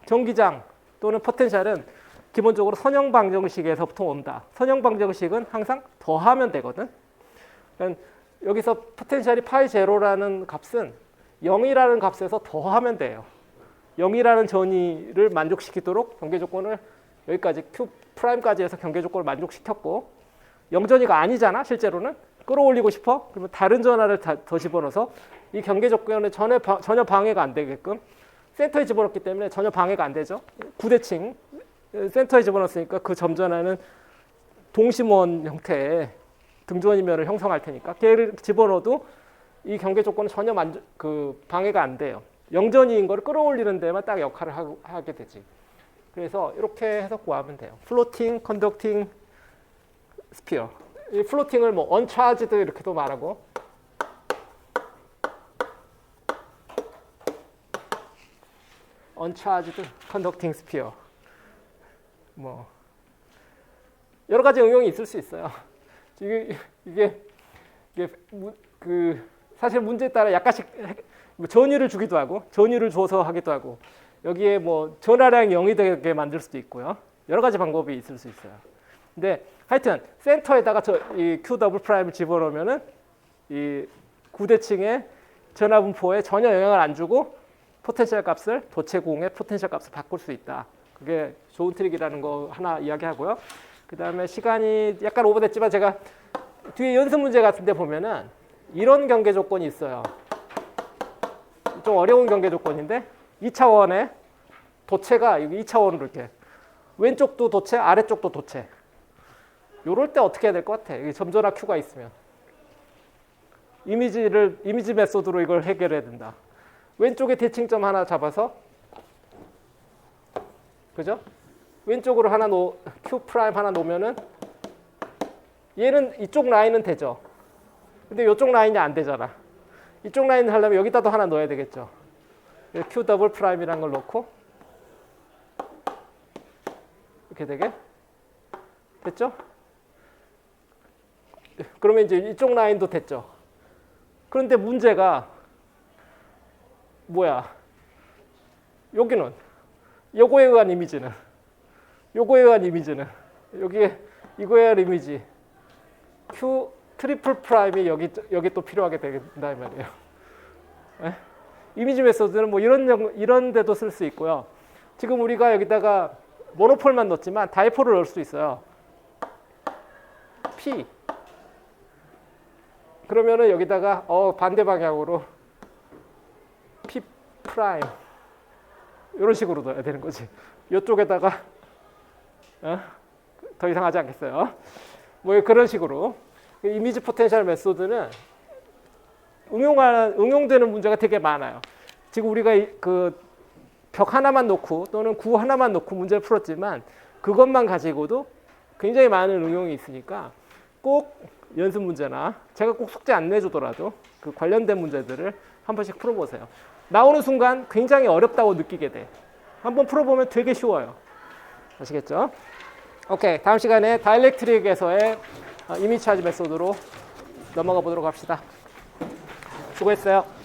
전기장 또는 포텐셜은 기본적으로 선형 방정식에서 보통 온다. 선형 방정식은 항상 더하면 되거든. 그러니까 여기서 포텐셜이 파이 제로라는 값은 0이라는 값에서 더하면 돼요. 0이라는 전위를 만족시키도록 경계 조건을 여기까지 Q 프라임까지 해서 경계 조건을 만족시켰고, 0전위가 아니잖아 실제로는. 끌어올리고 싶어? 그러면 다른 전화를 더 집어넣어서 이 경계 조건에 전혀 방해가 안 되게끔 센터에 집어넣기 때문에 전혀 방해가 안 되죠. 구대칭 센터에 집어넣었으니까 그 점전하는 동심원 형태의 등전이면을 형성할 테니까 걔를 집어넣어도 이 경계 조건은 전혀 방해가 안 돼요. 0전위인 거를 끌어올리는 데만 딱 역할을 하게 되지. 그래서 이렇게 해서 구하면 돼요. 플로팅, 컨덕팅, 스피어. 이 플로팅을 뭐 언차지드 이렇게도 말하고, 언차지드 컨덕팅 스피어. 뭐 여러 가지 응용이 있을 수 있어요. 이게 사실 문제에 따라 약간씩 전위를 주기도 하고 전위를 줘서 하기도 하고, 여기에 뭐 전하량이 0이 되게 만들 수도 있고요. 여러 가지 방법이 있을 수 있어요. 근데 하여튼 센터에다가 이 Q 더블 프라임을 집어넣으면은 이 구대칭의 전하 분포에 전혀 영향을 안 주고 포텐셜 값을 도체공의 포텐셜 값을 바꿀 수 있다. 그게 좋은 트릭이라는 거 하나 이야기하고요. 그 다음에 시간이 약간 오버됐지만 제가 뒤에 연습 문제 같은 데 보면은 이런 경계 조건이 있어요. 좀 어려운 경계 조건인데 2차원의 도체가 여기 2차원으로 이렇게 왼쪽도 도체, 아래쪽도 도체. 요럴 때 어떻게 해야 될 것 같아? 여기 점전화 Q가 있으면 이미지 메소드로 이걸 해결해야 된다. 왼쪽에 대칭점 하나 잡아서, 그죠? 왼쪽으로 하나 Q 프라임 하나 놓으면은 얘는 이쪽 라인은 되죠. 근데 이쪽 라인이 안 되잖아. 이쪽 라인을 하려면 여기다도 하나 넣어야 되겠죠. Q 더블 프라임이라는 걸 넣고 이렇게 되게 됐죠? 그러면 이제 이쪽 라인도 됐죠. 그런데 문제가 뭐야? 여기는 요거에 의한 이미지는 여기에 이거에 의한 이미지 Q 트리플 프라임이 여기 또 필요하게 된다 이 말이에요. 네? 이미지 메소드는 뭐 이런 데도 쓸 수 있고요. 지금 우리가 여기다가 모노폴만 넣었지만 다이폴을 넣을 수 있어요. P. 그러면은 여기다가 반대 방향으로 P 프라임 이런 식으로 넣어야 되는 거지. 이쪽에다가 더 이상 하지 않겠어요. 뭐 그런 식으로 이미지 포텐셜 메소드는 응용되는 문제가 되게 많아요. 지금 우리가 그 벽 하나만 놓고 또는 구 하나만 놓고 문제를 풀었지만 그것만 가지고도 굉장히 많은 응용이 있으니까 꼭 연습 문제나 제가 꼭 숙제 안 내주더라도 그 관련된 문제들을 한 번씩 풀어보세요. 나오는 순간 굉장히 어렵다고 느끼게 돼. 한번 풀어보면 되게 쉬워요. 아시겠죠? 오케이, 다음 시간에 다이렉트릭에서의 이미지 차지 메소드로 넘어가 보도록 합시다. 수고했어요.